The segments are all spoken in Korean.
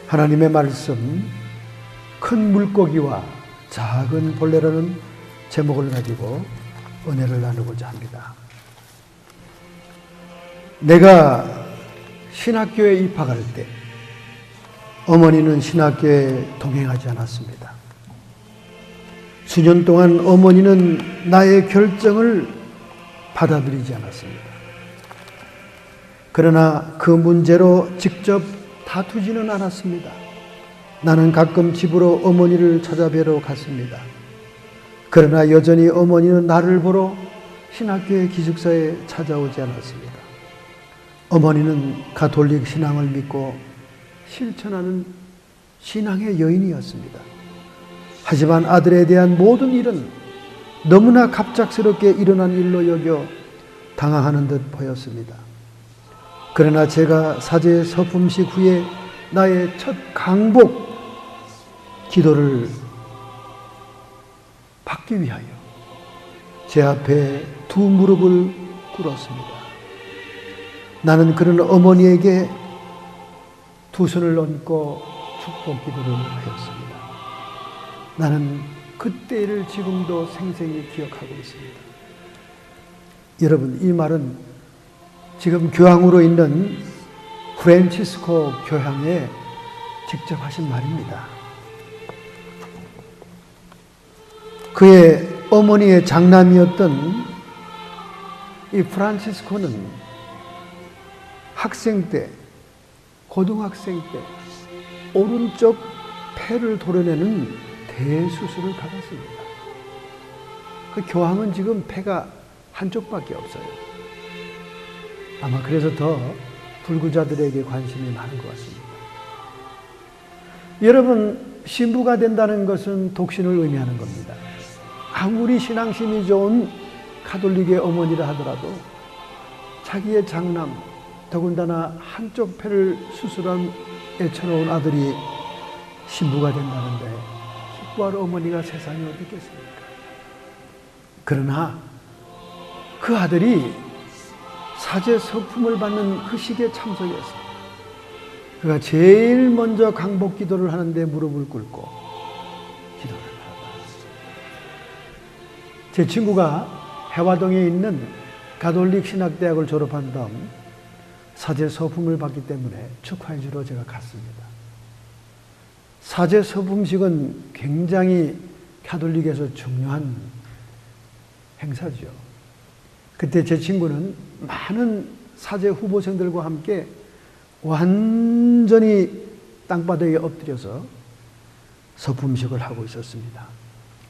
하나님의 말씀 큰 물고기와 작은 벌레라는 제목을 가지고 은혜를 나누고자 합니다. 내가 신학교에 입학할 때 어머니는 신학교에 동행하지 않았습니다. 수년 동안 어머니는 나의 결정을 받아들이지 않았습니다. 그러나 그 문제로 직접 다투지는 않았습니다. 나는 가끔 집으로 어머니를 찾아뵈러 갔습니다. 그러나 여전히 어머니는 나를 보러 신학교의 기숙사에 찾아오지 않았습니다. 어머니는 가톨릭 신앙을 믿고 실천하는 신앙의 여인이었습니다. 하지만 아들에 대한 모든 일은 너무나 갑작스럽게 일어난 일로 여겨 당황하는 듯 보였습니다. 그러나 제가 사제 서품식 후에 나의 첫 강복 기도를 받기 위하여 제 앞에 두 무릎을 꿇었습니다. 나는 그런 어머니에게 두 손을 얹고 축복 기도를 하였습니다. 나는 그때를 지금도 생생히 기억하고 있습니다. 여러분, 이 말은 지금 교황으로 있는 프란치스코 교황에 직접 하신 말입니다. 그의 어머니의 장남이었던 이 프란치스코는 학생 때, 고등학생 때 오른쪽 폐를 도려내는 대수술을 받았습니다. 그 교황은 지금 폐가 한쪽밖에 없어요. 아마 그래서 더 불구자들에게 관심이 많은 것 같습니다. 여러분, 신부가 된다는 것은 독신을 의미하는 겁니다. 아무리 신앙심이 좋은 가톨릭의 어머니라 하더라도 자기의 장남, 더군다나 한쪽 폐를 수술한 애처로운 아들이 신부가 된다는데 기뻐할 어머니가 세상에 어디 있겠습니까? 그러나 그 아들이 사제 서품을 받는 그 시기에 참석해서 그가 제일 먼저 강복 기도를 하는데 무릎을 꿇고 기도를 받았습니다. 제 친구가 해화동에 있는 가톨릭 신학대학을 졸업한 다음 사제 서품을 받기 때문에 축하해 주러 제가 갔습니다. 사제 서품식은 굉장히 가톨릭에서 중요한 행사죠. 그때 제 친구는 많은 사제 후보생들과 함께 완전히 땅바닥에 엎드려서 서품식을 하고 있었습니다.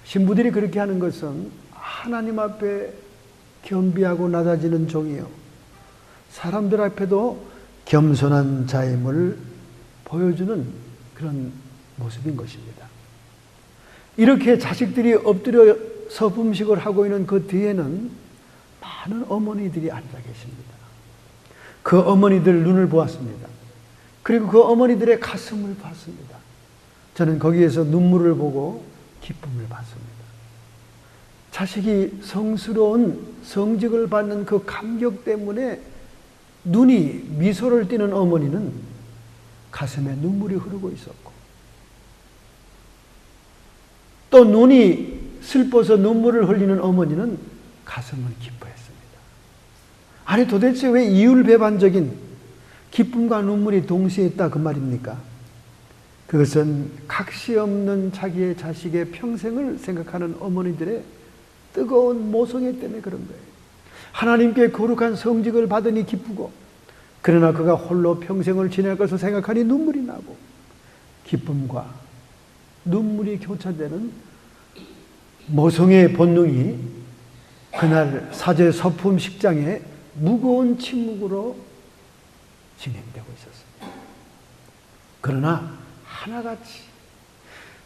신부들이 그렇게 하는 것은 하나님 앞에 겸비하고 낮아지는 종이요, 사람들 앞에도 겸손한 자임을 보여주는 그런 모습인 것입니다. 이렇게 자식들이 엎드려 서품식을 하고 있는 그 뒤에는 많은 어머니들이 앉아 계십니다. 그 어머니들 눈을 보았습니다. 그리고 그 어머니들의 가슴을 봤습니다. 저는 거기에서 눈물을 보고 기쁨을 봤습니다. 자식이 성스러운 성직을 받는 그 감격 때문에 눈이 미소를 띠는 어머니는 가슴에 눈물이 흐르고 있었고, 또 눈이 슬퍼서 눈물을 흘리는 어머니는 가슴을 기뻐했습니다. 아니, 도대체 왜 이율배반적인 기쁨과 눈물이 동시에 있다 그 말입니까? 그것은 각시 없는 자기의 자식의 평생을 생각하는 어머니들의 뜨거운 모성애 때문에 그런 거예요. 하나님께 거룩한 성직을 받으니 기쁘고, 그러나 그가 홀로 평생을 지낼 것을 생각하니 눈물이 나고, 기쁨과 눈물이 교차되는 모성애의 본능이 그날 사제 서품 식장에 무거운 침묵으로 진행되고 있었습니다. 그러나 하나같이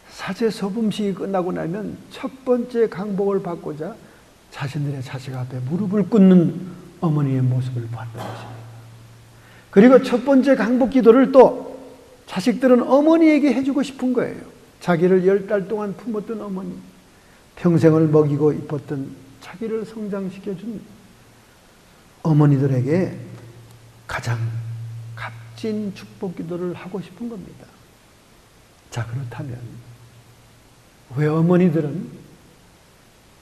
사제 서품식이 끝나고 나면 첫 번째 강복을 받고자 자신들의 자식 앞에 무릎을 꿇는 어머니의 모습을 봤던 것입니다. 그리고 첫 번째 강복 기도를 또 자식들은 어머니에게 해주고 싶은 거예요. 자기를 10달 동안 품었던 어머니, 평생을 먹이고 입었던 자기를 성장시켜준 어머니들에게 가장 값진 축복 기도를 하고 싶은 겁니다. 자, 그렇다면 왜 어머니들은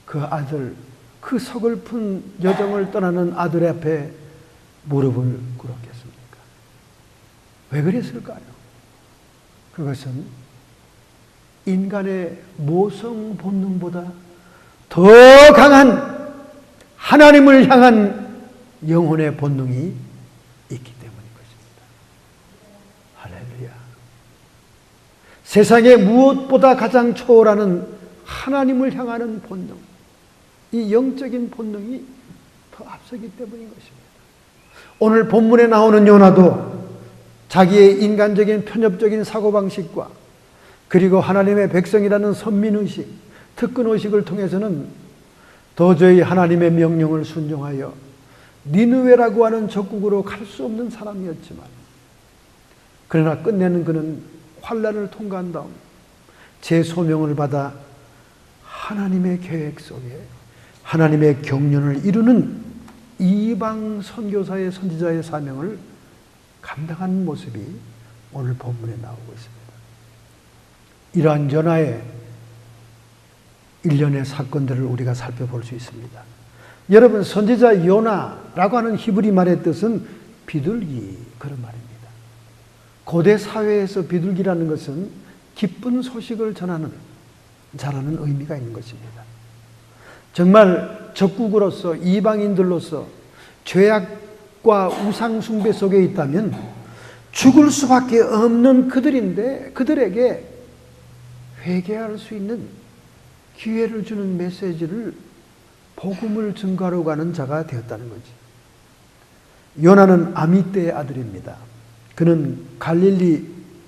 그 아들, 그 서글픈 여정을 떠나는 아들 앞에 무릎을 꿇었겠습니까? 왜 그랬을까요? 그것은 인간의 모성 본능보다 더 강한 하나님을 향한 영혼의 본능이 있기 때문인 것입니다. 할렐루야. 세상에 무엇보다 가장 초월하는 하나님을 향하는 본능, 이 영적인 본능이 더 앞서기 때문인 것입니다. 오늘 본문에 나오는 요나도 자기의 인간적인 편협적인 사고방식과 그리고 하나님의 백성이라는 선민의식, 특권의식을 통해서는 도저히 하나님의 명령을 순종하여 니느웨라고 하는 적국으로 갈 수 없는 사람이었지만, 그러나 끝내는 그는 환난을 통과한 다음 제 소명을 받아 하나님의 계획 속에 하나님의 경륜을 이루는 이방 선교사의 선지자의 사명을 감당하는 모습이 오늘 본문에 나오고 있습니다. 이러한 요나의 일련의 사건들을 우리가 살펴볼 수 있습니다. 여러분, 선지자 요나라고 하는 히브리 말의 뜻은 비둘기, 그런 말입니다. 고대 사회에서 비둘기라는 것은 기쁜 소식을 전하는 자라는 의미가 있는 것입니다. 정말 적국으로서, 이방인들로서 죄악과 우상 숭배 속에 있다면 죽을 수밖에 없는 그들인데, 그들에게 회개할 수 있는 기회를 주는 메시지를, 복음을 증거하러 가는 자가 되었다는 거지. 요나는 아미떼의 아들입니다. 그는 갈릴리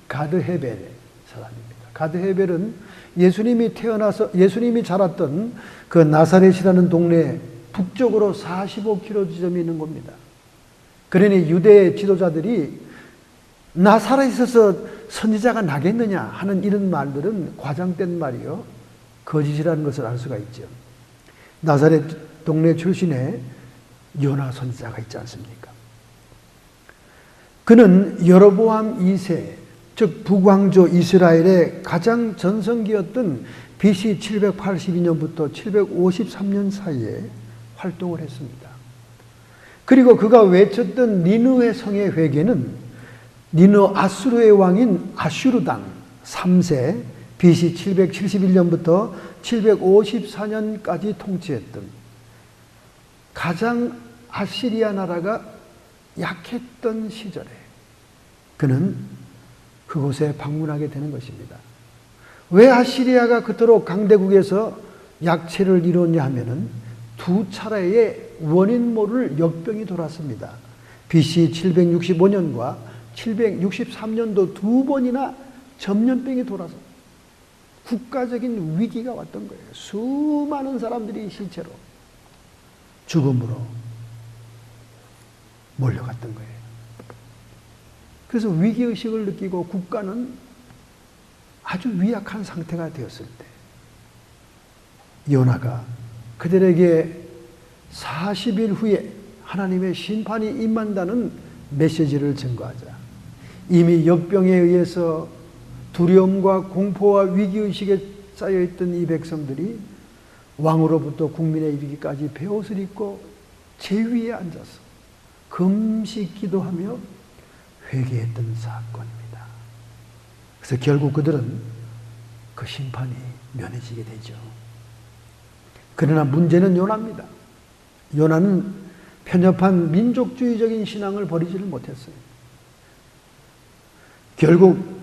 가드헤벨의 사람입니다. 가드헤벨은 예수님이 자랐던 그 나사렛이라는 동네 북쪽으로 45km 지점이 있는 겁니다. 그러니 유대 지도자들이 나사렛에서 선지자가 나겠느냐 하는 이런 말들은 과장된 말이요, 거짓이라는 것을 알 수가 있죠. 나사렛 동네 출신의 요나 선지자가 있지 않습니까? 그는 여로보암 2세, 즉 북왕조 이스라엘의 가장 전성기였던 BC 782년부터 753년 사이에 활동을 했습니다. 그리고 그가 외쳤던 니느웨 성의 회개는 아수르의 왕인 아슈르당 3세 BC 771년부터 754년까지 통치했던 가장 아시리아 나라가 약했던 시절에 그는 그곳에 방문하게 되는 것입니다. 왜 아시리아가 그토록 강대국에서 약체를 이뤘냐 하면은 두 차례의 원인 모를 역병이 돌았습니다. BC 765년과 763년도 두 번이나 전염병이 돌아서 국가적인 위기가 왔던 거예요. 수많은 사람들이 시체로 죽음으로 몰려갔던 거예요. 그래서 위기의식을 느끼고 국가는 아주 위약한 상태가 되었을 때 요나가 그들에게 40일 후에 하나님의 심판이 임한다는 메시지를 증거하자 이미 역병에 의해서 두려움과 공포와 위기의식에 쌓여있던 이 백성들이 왕으로부터 국민에 이르기까지 베옷을 입고 제위에 앉아서 금식 기도하며 회개했던 사건입니다. 그래서 결국 그들은 그 심판이 면해지게 되죠. 그러나 문제는 요나입니다. 요나는 편협한 민족주의적인 신앙을 버리지를 못했어요. 결국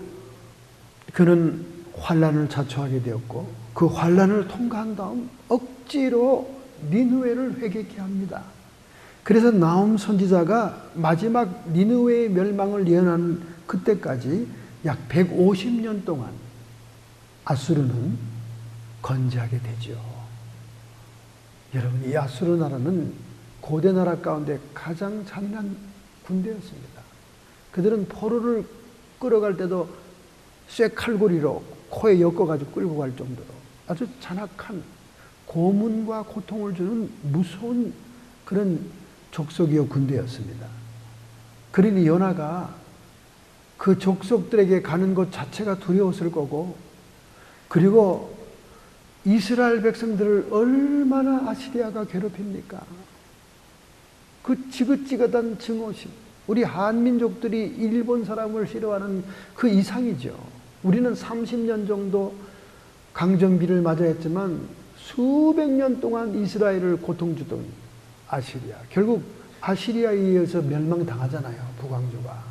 그는 환난을 자초하게 되었고 그 환난을 통과한 다음 억지로 니느웨를 회개케 합니다. 그래서 나훔 선지자가 마지막 니느웨의 멸망을 예언하는 그때까지 약 150년 동안 아수르는 건재하게 되죠. 여러분, 이 아수르 나라는 고대 나라 가운데 가장 잔인한 군대였습니다. 그들은 포로를 끌어갈 때도 쇠칼고리로 코에 엮어가지고 끌고 갈 정도로 아주 잔악한 고문과 고통을 주는 무서운 그런 족속이요 군대였습니다. 그러니 요나가 그 족속들에게 가는 것 자체가 두려웠을 거고, 그리고 이스라엘 백성들을 얼마나 아시리아가 괴롭힙니까? 그 지긋지긋한 증오심. 우리 한민족들이 일본 사람을 싫어하는 그 이상이죠. 우리는 30년 정도 강점기를 맞이했지만 수백 년 동안 이스라엘을 고통주던 아시리아. 결국 아시리아에 의해서 멸망당하잖아요, 북왕조가.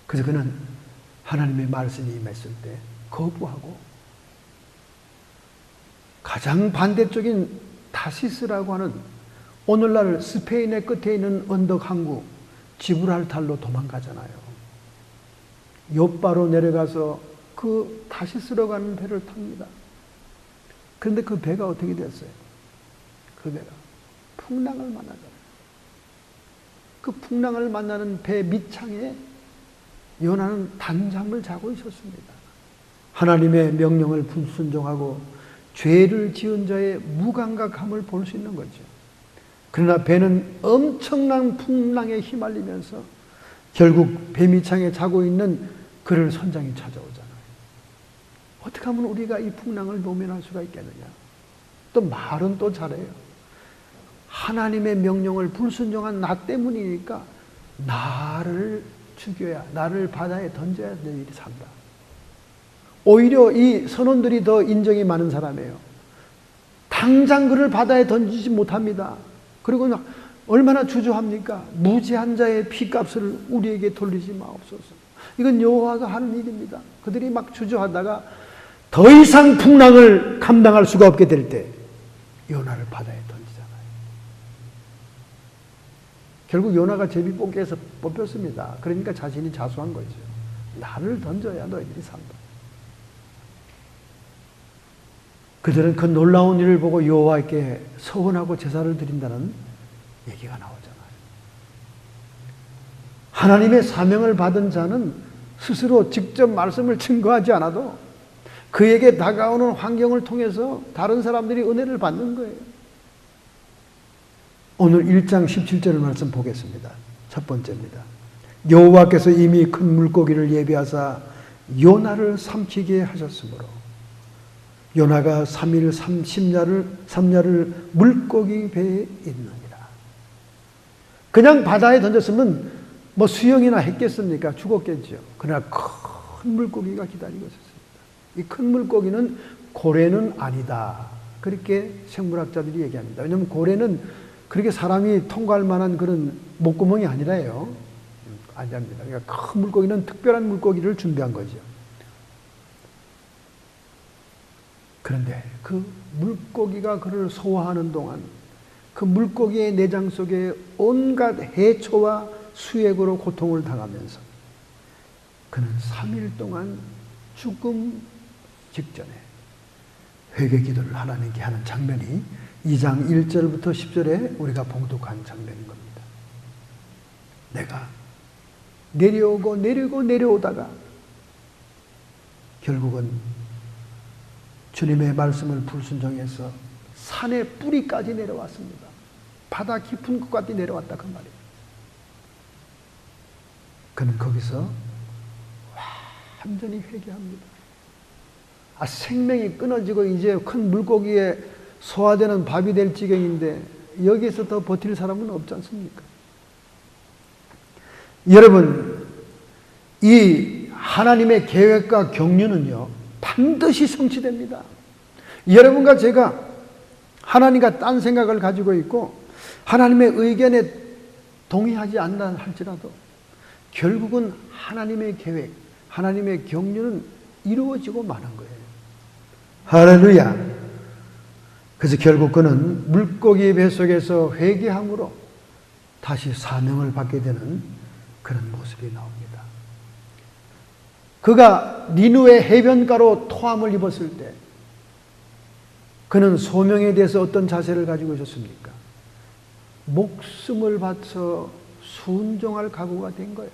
그래서 그는 하나님의 말씀이 임했을 때 거부하고 가장 반대쪽인 타시스라고 하는 오늘날 스페인의 끝에 있는 언덕 항구 지브랄탈로 도망가잖아요. 요바로 내려가서 그 타시스로 가는 배를 탑니다. 그런데 그 배가 어떻게 됐어요? 그 배가 풍랑을 만나잖아요. 그 풍랑을 만나는 배 밑창에 요나는 단잠을 자고 있었습니다. 하나님의 명령을 불순종하고 죄를 지은 자의 무감각함을 볼 수 있는 거죠. 그러나 배는 엄청난 풍랑에 휘말리면서 결국 배 밑창에 자고 있는 그를 선장이 찾아오잖아요. 어떻게 하면 우리가 이 풍랑을 모면할 수가 있겠느냐. 또 말은 또 잘해요. 하나님의 명령을 불순종한 나 때문이니까 나를 죽여야, 나를 바다에 던져야 될 일이 산다. 오히려 이 선원들이 더 인정이 많은 사람이에요. 당장 그를 바다에 던지지 못합니다. 그리고 얼마나 주저합니까? 무지한 자의 피값을 우리에게 돌리지 마옵소서. 이건 여호와가 하는 일입니다. 그들이 막 주저하다가 더 이상 풍랑을 감당할 수가 없게 될 때 요나를 바다에 던지잖아요. 결국 요나가 제비뽑기에서 뽑혔습니다. 그러니까 자신이 자수한 거죠. 나를 던져야 너희들이 산다. 그들은 그 놀라운 일을 보고 여호와께 서원하고 제사를 드린다는 얘기가 나오잖아요. 하나님의 사명을 받은 자는 스스로 직접 말씀을 증거하지 않아도 그에게 다가오는 환경을 통해서 다른 사람들이 은혜를 받는 거예요. 오늘 1장 17절 말씀 보겠습니다. 첫 번째입니다. 여호와께서 이미 큰 물고기를 예비하사 요나를 삼키게 하셨으므로 요나가 3일 3야를 물고기 배에 있느니라. 그냥 바다에 던졌으면 뭐 수영이나 했겠습니까? 죽었겠죠. 그러나 큰 물고기가 기다리고 있었습니다. 이 큰 물고기는 고래는 아니다. 그렇게 생물학자들이 얘기합니다. 왜냐하면 고래는 그렇게 사람이 통과할 만한 그런 목구멍이 아니라요. 아니랍니다. 그러니까 큰 물고기는 특별한 물고기를 준비한 거죠. 그런데 그 물고기가 그를 소화하는 동안 그 물고기의 내장 속에 온갖 해초와 수액으로 고통을 당하면서 그는 3일 동안 죽음 직전에 회개 기도를 하나님께 하는 장면이 2장 1절부터 10절에 우리가 봉독한 장면인 겁니다. 내가 내려오다가 결국은 주님의 말씀을 불순종해서 산의 뿌리까지 내려왔습니다. 바다 깊은 곳까지 내려왔다 그 말이에요. 그는 거기서 완전히 회개합니다. 생명이 끊어지고 이제 큰 물고기에 소화되는 밥이 될 지경인데 여기에서 더 버틸 사람은 없지 않습니까? 여러분, 이 하나님의 계획과 경륜은요 반드시 성취됩니다. 여러분과 제가 하나님과 딴 생각을 가지고 있고 하나님의 의견에 동의하지 않나 할지라도 결국은 하나님의 계획, 하나님의 경륜은 이루어지고 마는 거예요. 할렐루야. 그래서 결국 그는 물고기 뱃속에서 회개함으로 다시 사명을 받게 되는 그런 모습이 나옵니다. 그가 니누의 해변가로 토함을 입었을 때 그는 소명에 대해서 어떤 자세를 가지고 있었습니까? 목숨을 바쳐 순종할 각오가 된 거예요.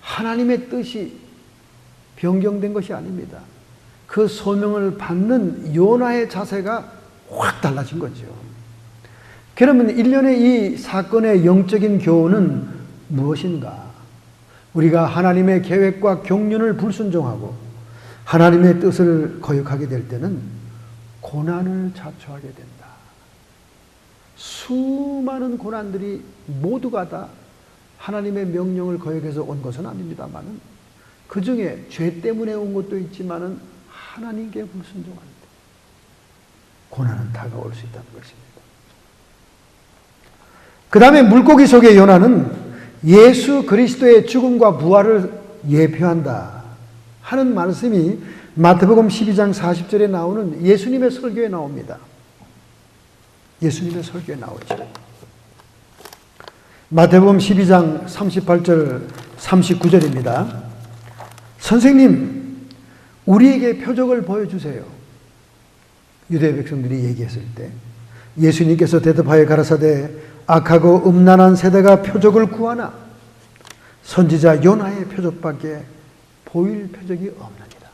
하나님의 뜻이 변경된 것이 아닙니다. 그 소명을 받는 요나의 자세가 확 달라진 거죠. 그러면 일련의 이 사건의 영적인 교훈은 무엇인가? 우리가 하나님의 계획과 경륜을 불순종하고 하나님의 뜻을 거역하게 될 때는 고난을 자초하게 된다. 수많은 고난들이 모두가 다 하나님의 명령을 거역해서 온 것은 아닙니다만은 그 중에 죄 때문에 온 것도 있지만은 하나님께 불순종할 때 고난은 다가올 수 있다는 것입니다. 그 다음에 물고기 속의 요나는 예수 그리스도의 죽음과 부활을 예표한다 하는 말씀이 마태복음 12장 40절에 나오는 예수님의 설교에 나옵니다. 예수님의 설교에 나오죠. 마태복음 12장 38절 39절입니다. 선생님, 우리에게 표적을 보여주세요. 유대 백성들이 얘기했을 때 예수님께서 대답하여 가라사대 악하고 음란한 세대가 표적을 구하나 선지자 요나의 표적밖에 보일 표적이 없느니라.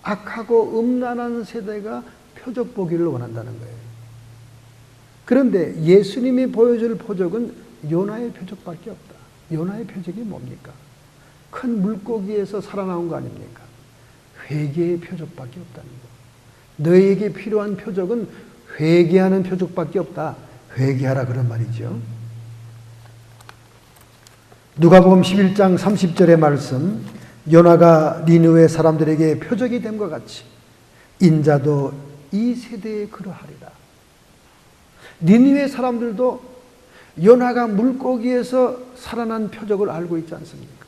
악하고 음란한 세대가 표적 보기를 원한다는 거예요. 그런데 예수님이 보여줄 표적은 요나의 표적밖에 없다. 요나의 표적이 뭡니까? 큰 물고기에서 살아나온 거 아닙니까? 회개의 표적밖에 없다는 거. 너희에게 필요한 표적은 회개하는 표적밖에 없다. 회개하라 그런 말이죠. 누가복음 11장 30절의 말씀, 요나가 니느웨 사람들에게 표적이 됨과 같이 인자도 이 세대에 그러하리라. 니느웨 사람들도 요나가 물고기에서 살아난 표적을 알고 있지 않습니까?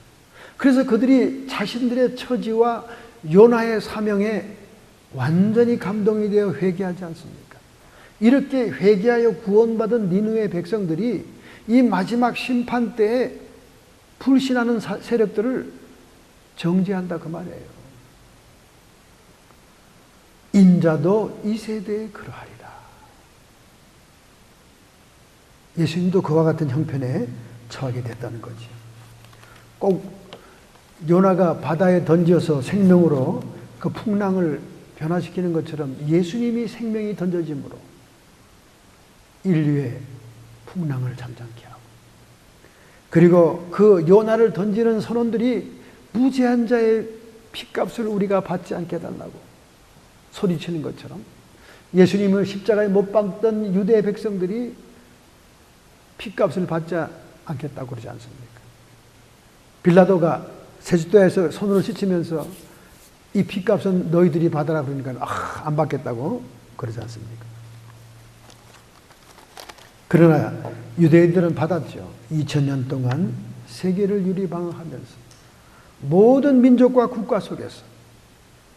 그래서 그들이 자신들의 처지와 요나의 사명에 완전히 감동이 되어 회개하지 않습니까? 이렇게 회개하여 구원받은 니느웨 백성들이 이 마지막 심판 때에 불신하는 세력들을 정죄한다 그 말이에요. 인자도 이 세대에 그러하리라. 예수님도 그와 같은 형편에 처하게 됐다는 거지. 꼭 요나가 바다에 던져서 생명으로 그 풍랑을 변화시키는 것처럼 예수님이 생명이 던져짐으로 인류의 풍랑을 잠잠케 하고, 그리고 그 요나를 던지는 선원들이 무죄한 자의 핏값을 우리가 받지 않게 해달라고 소리치는 것처럼 예수님을 십자가에 못 박던 유대 백성들이 핏값을 받지 않겠다고 그러지 않습니까? 빌라도가 세숫대에서 손으로 씻으면서 이 핏값은 너희들이 받아라 그러니까 안 받겠다고 그러지 않습니까? 그러나 유대인들은 받았죠. 2000년 동안 세계를 유리방어하면서 모든 민족과 국가 속에서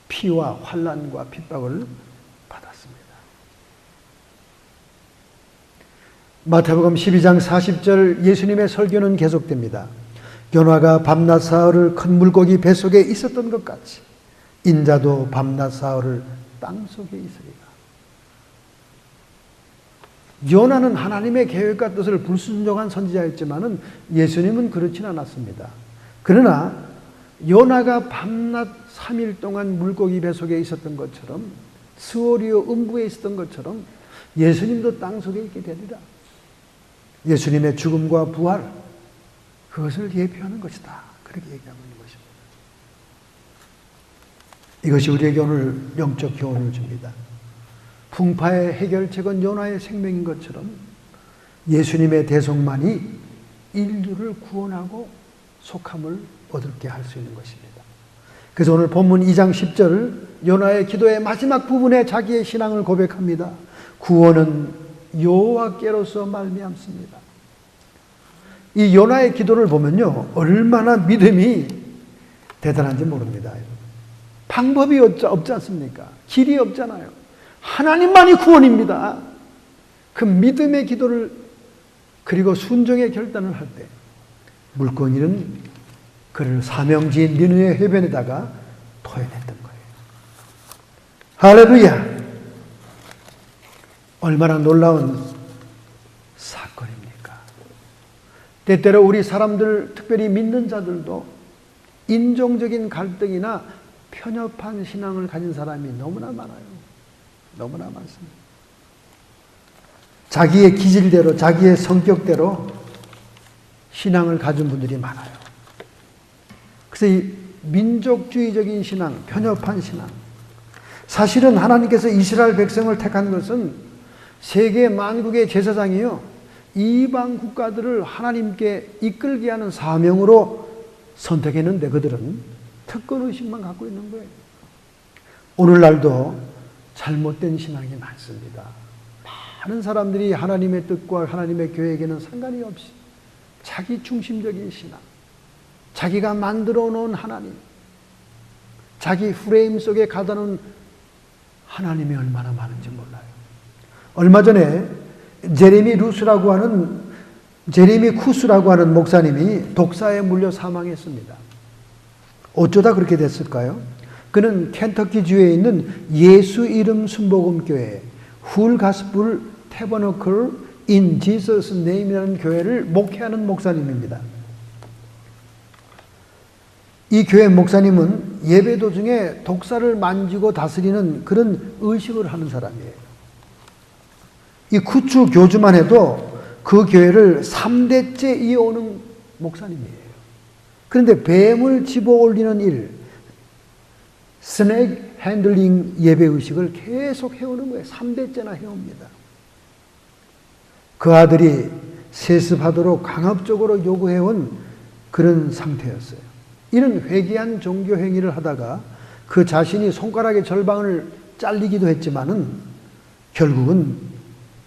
피와 환난과 핍박을 받았습니다. 마태복음 12장 40절 예수님의 설교는 계속됩니다. 요나가 밤낮 사흘을 큰 물고기 뱃속에 있었던 것 같이 인자도 밤낮 사흘을 땅속에 있으리라. 요나는 하나님의 계획과 뜻을 불순종한 선지자였지만은 예수님은 그렇진 않았습니다. 그러나 요나가 밤낮 3일 동안 물고기 뱃속에 있었던 것처럼, 스오리오 음부에 있었던 것처럼 예수님도 땅속에 있게 되리라. 예수님의 죽음과 부활, 그것을 예표하는 것이다. 그렇게 얘기하고 있는 것입니다. 이것이 우리에게 오늘 영적 교훈을 줍니다. 풍파의 해결책은 요나의 생명인 것처럼 예수님의 대속만이 인류를 구원하고 속함을 얻게 할 수 있는 것입니다. 그래서 오늘 본문 2장 10절 요나의 기도의 마지막 부분에 자기의 신앙을 고백합니다. 구원은 여호와께로서 말미암습니다. 이 요나의 기도를 보면요, 얼마나 믿음이 대단한지 모릅니다. 방법이 없지 않습니까? 길이 없잖아요. 하나님만이 구원입니다. 그 믿음의 기도를, 그리고 순종의 결단을 할 때 물고기는 그를 사명지인 니느웨 해변에다가 토해냈던 거예요. 할렐루야! 얼마나 놀라운 사건입니까? 때때로 우리 사람들, 특별히 믿는 자들도 인종적인 갈등이나 편협한 신앙을 가진 사람이 너무나 많아요. 너무나 많습니다. 자기의 기질대로, 자기의 성격대로 신앙을 가진 분들이 많아요. 그래서 이 민족주의적인 신앙, 편협한 신앙. 사실은 하나님께서 이스라엘 백성을 택한 것은 세계 만국의 제사장이요, 이방 국가들을 하나님께 이끌게 하는 사명으로 선택했는데 그들은 특권의식만 갖고 있는 거예요. 오늘날도 잘못된 신앙이 많습니다. 많은 사람들이 하나님의 뜻과 하나님의 계획에는 상관이 없이 자기 중심적인 신앙, 자기가 만들어 놓은 하나님, 자기 프레임 속에 가다 놓은 하나님이 얼마나 많은지 몰라요. 얼마 전에 제레미 쿠스라고 하는 목사님이 독사에 물려 사망했습니다. 어쩌다 그렇게 됐을까요? 그는 켄터키주에 있는 예수 이름 순복음교회 훌 가스풀 태버너클 인 지서스 네임이라는 교회를 목회하는 목사님입니다. 이 교회 목사님은 예배 도중에 독사를 만지고 다스리는 그런 의식을 하는 사람이에요. 이 쿠추 교주만 해도 그 교회를 3대째 이어오는 목사님이에요. 그런데 뱀을 집어 올리는 일, 스낵 핸들링 예배 의식을 계속 해오는 거예요. 3대째나 해옵니다. 그 아들이 세습하도록 강압적으로 요구해온 그런 상태였어요. 이런 회개한 종교 행위를 하다가 그 자신이 손가락의 절반을 잘리기도 했지만은 결국은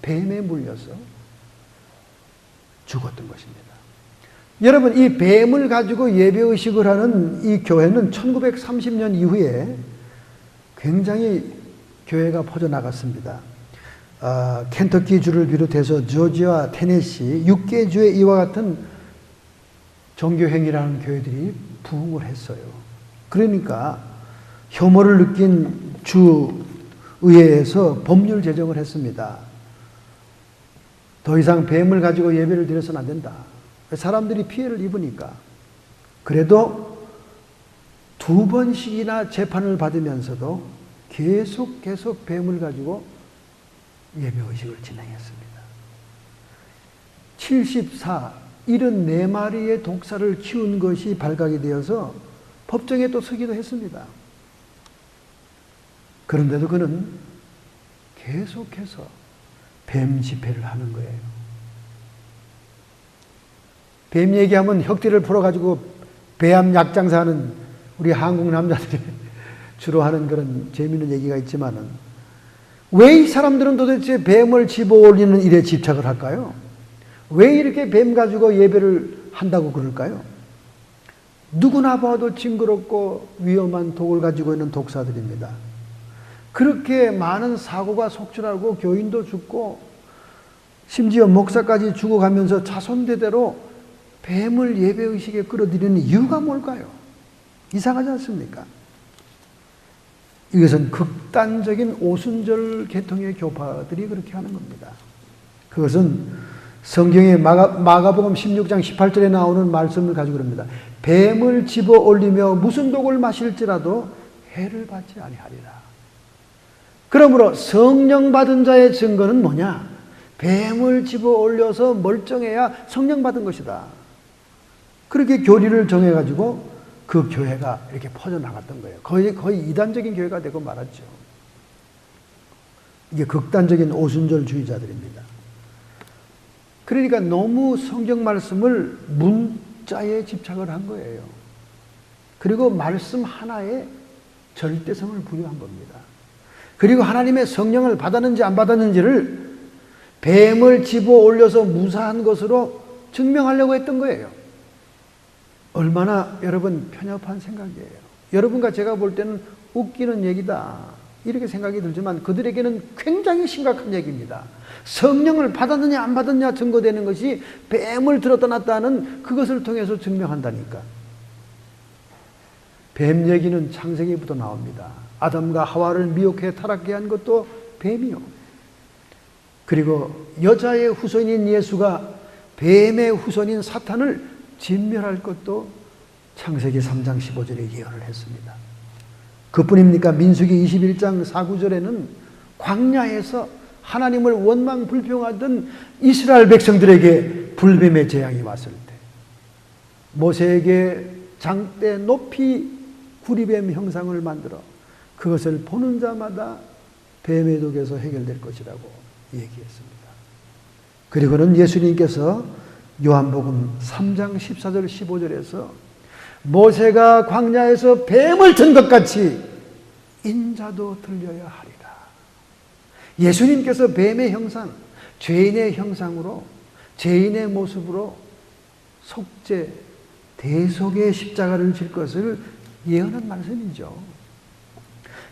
뱀에 물려서 죽었던 것입니다. 여러분, 이 뱀을 가지고 예배의식을 하는 이 교회는 1930년 이후에 굉장히 교회가 퍼져나갔습니다. 켄터키 주를 비롯해서 조지와 테네시 6개 주에 이와 같은 종교행위라는 교회들이 부흥을 했어요. 그러니까 혐오를 느낀 주의회에서 법률 제정을 했습니다. 더 이상 뱀을 가지고 예배를 드려서는 안 된다. 사람들이 피해를 입으니까. 그래도 2번씩이나 재판을 받으면서도 계속 뱀을 가지고 예배의식을 진행했습니다. 74, 74마리의 독사를 키운 것이 발각이 되어서 법정에 또 서기도 했습니다. 그런데도 그는 계속해서 뱀 집회를 하는 거예요. 뱀 얘기하면 혁띠를 풀어가지고 배암 약장사하는 우리 한국 남자들이 주로 하는 그런 재미있는 얘기가 있지만은 왜 이 사람들은 도대체 뱀을 집어 올리는 일에 집착을 할까요? 왜 이렇게 뱀 가지고 예배를 한다고 그럴까요? 누구나 봐도 징그럽고 위험한 독을 가지고 있는 독사들입니다. 그렇게 많은 사고가 속출하고 교인도 죽고 심지어 목사까지 죽어가면서 자손대대로 뱀을 예배의식에 끌어들이는 이유가 뭘까요? 이상하지 않습니까? 이것은 극단적인 오순절 계통의 교파들이 그렇게 하는 겁니다. 그것은 성경의 마가복음 16장 18절에 나오는 말씀을 가지고 그럽니다. 뱀을 집어 올리며 무슨 독을 마실지라도 해를 받지 아니하리라. 그러므로 성령 받은 자의 증거는 뭐냐? 뱀을 집어 올려서 멀쩡해야 성령 받은 것이다. 그렇게 교리를 정해가지고 그 교회가 이렇게 퍼져나갔던 거예요. 거의 이단적인 교회가 되고 말았죠. 이게 극단적인 오순절주의자들입니다. 그러니까 너무 성경 말씀을 문자에 집착을 한 거예요. 그리고 말씀 하나에 절대성을 부여한 겁니다. 그리고 하나님의 성령을 받았는지 안 받았는지를 뱀을 집어 올려서 무사한 것으로 증명하려고 했던 거예요. 얼마나 여러분 편협한 생각이에요. 여러분과 제가 볼 때는 웃기는 얘기다 이렇게 생각이 들지만 그들에게는 굉장히 심각한 얘기입니다. 성령을 받았느냐 안 받았느냐 증거되는 것이 뱀을 들었다 놨다는 그것을 통해서 증명한다니까. 뱀 얘기는 창세기부터 나옵니다. 아담과 하와를 미혹해 타락케 한 것도 뱀이요. 그리고 여자의 후손인 예수가 뱀의 후손인 사탄을 진멸할 것도 창세기 3장 15절에 예언을 했습니다. 그뿐입니까? 민수기 21장 4, 9절에는 광야에서 하나님을 원망 불평하던 이스라엘 백성들에게 불뱀의 재앙이 왔을 때 모세에게 장대 높이 구리뱀 형상을 만들어 그것을 보는 자마다 뱀의 독에서 해결될 것이라고 얘기했습니다. 그리고는 예수님께서 요한복음 3장 14절 15절에서 모세가 광야에서 뱀을 든 것 같이 인자도 들려야 하리라. 예수님께서 뱀의 형상, 죄인의 형상으로, 죄인의 모습으로 속죄, 대속의 십자가를 질 것을 예언한 말씀이죠.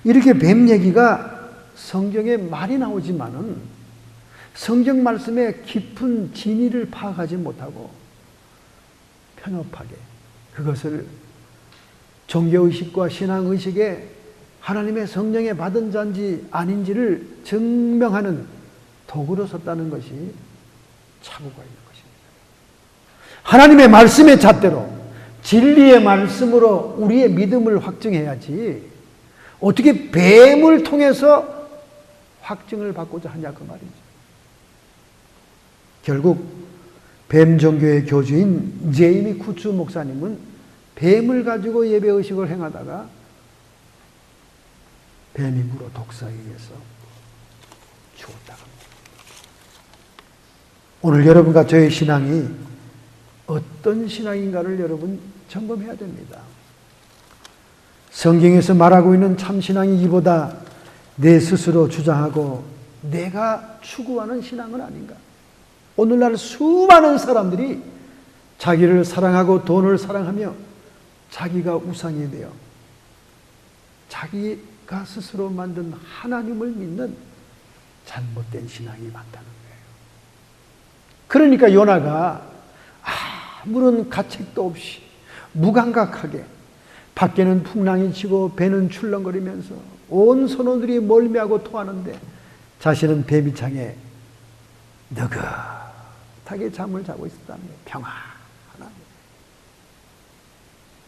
이렇게 뱀 얘기가 성경에 많이 나오지만은 성경 말씀의 깊은 진의를 파악하지 못하고 편협하게 그것을 종교의식과 신앙의식에 하나님의 성령에 받은 자인지 아닌지를 증명하는 도구로 썼다는 것이 착오가 있는 것입니다. 하나님의 말씀의 잣대로 진리의 말씀으로 우리의 믿음을 확증해야지 어떻게 뱀을 통해서 확증을 받고자 하냐 그 말이죠. 결국 뱀 종교의 교주인 제이미 쿠츠 목사님은 뱀을 가지고 예배의식을 행하다가 뱀이 물어 독사에 의해서 죽었다고 합니다. 오늘 여러분과 저의 신앙이 어떤 신앙인가를 여러분 점검해야 됩니다. 성경에서 말하고 있는 참신앙이 이보다 내 스스로 주장하고 내가 추구하는 신앙은 아닌가? 오늘날 수많은 사람들이 자기를 사랑하고 돈을 사랑하며 자기가 우상이 되어 자기가 스스로 만든 하나님을 믿는 잘못된 신앙이 많다는 거예요. 그러니까 요나가 아무런 가책도 없이 무감각하게 밖에는 풍랑이 치고 배는 출렁거리면서 온 선원들이 멀미하고 토하는데 자신은 배비창에 느긋하게 잠을 자고 있었다는 거예요. 평안하게.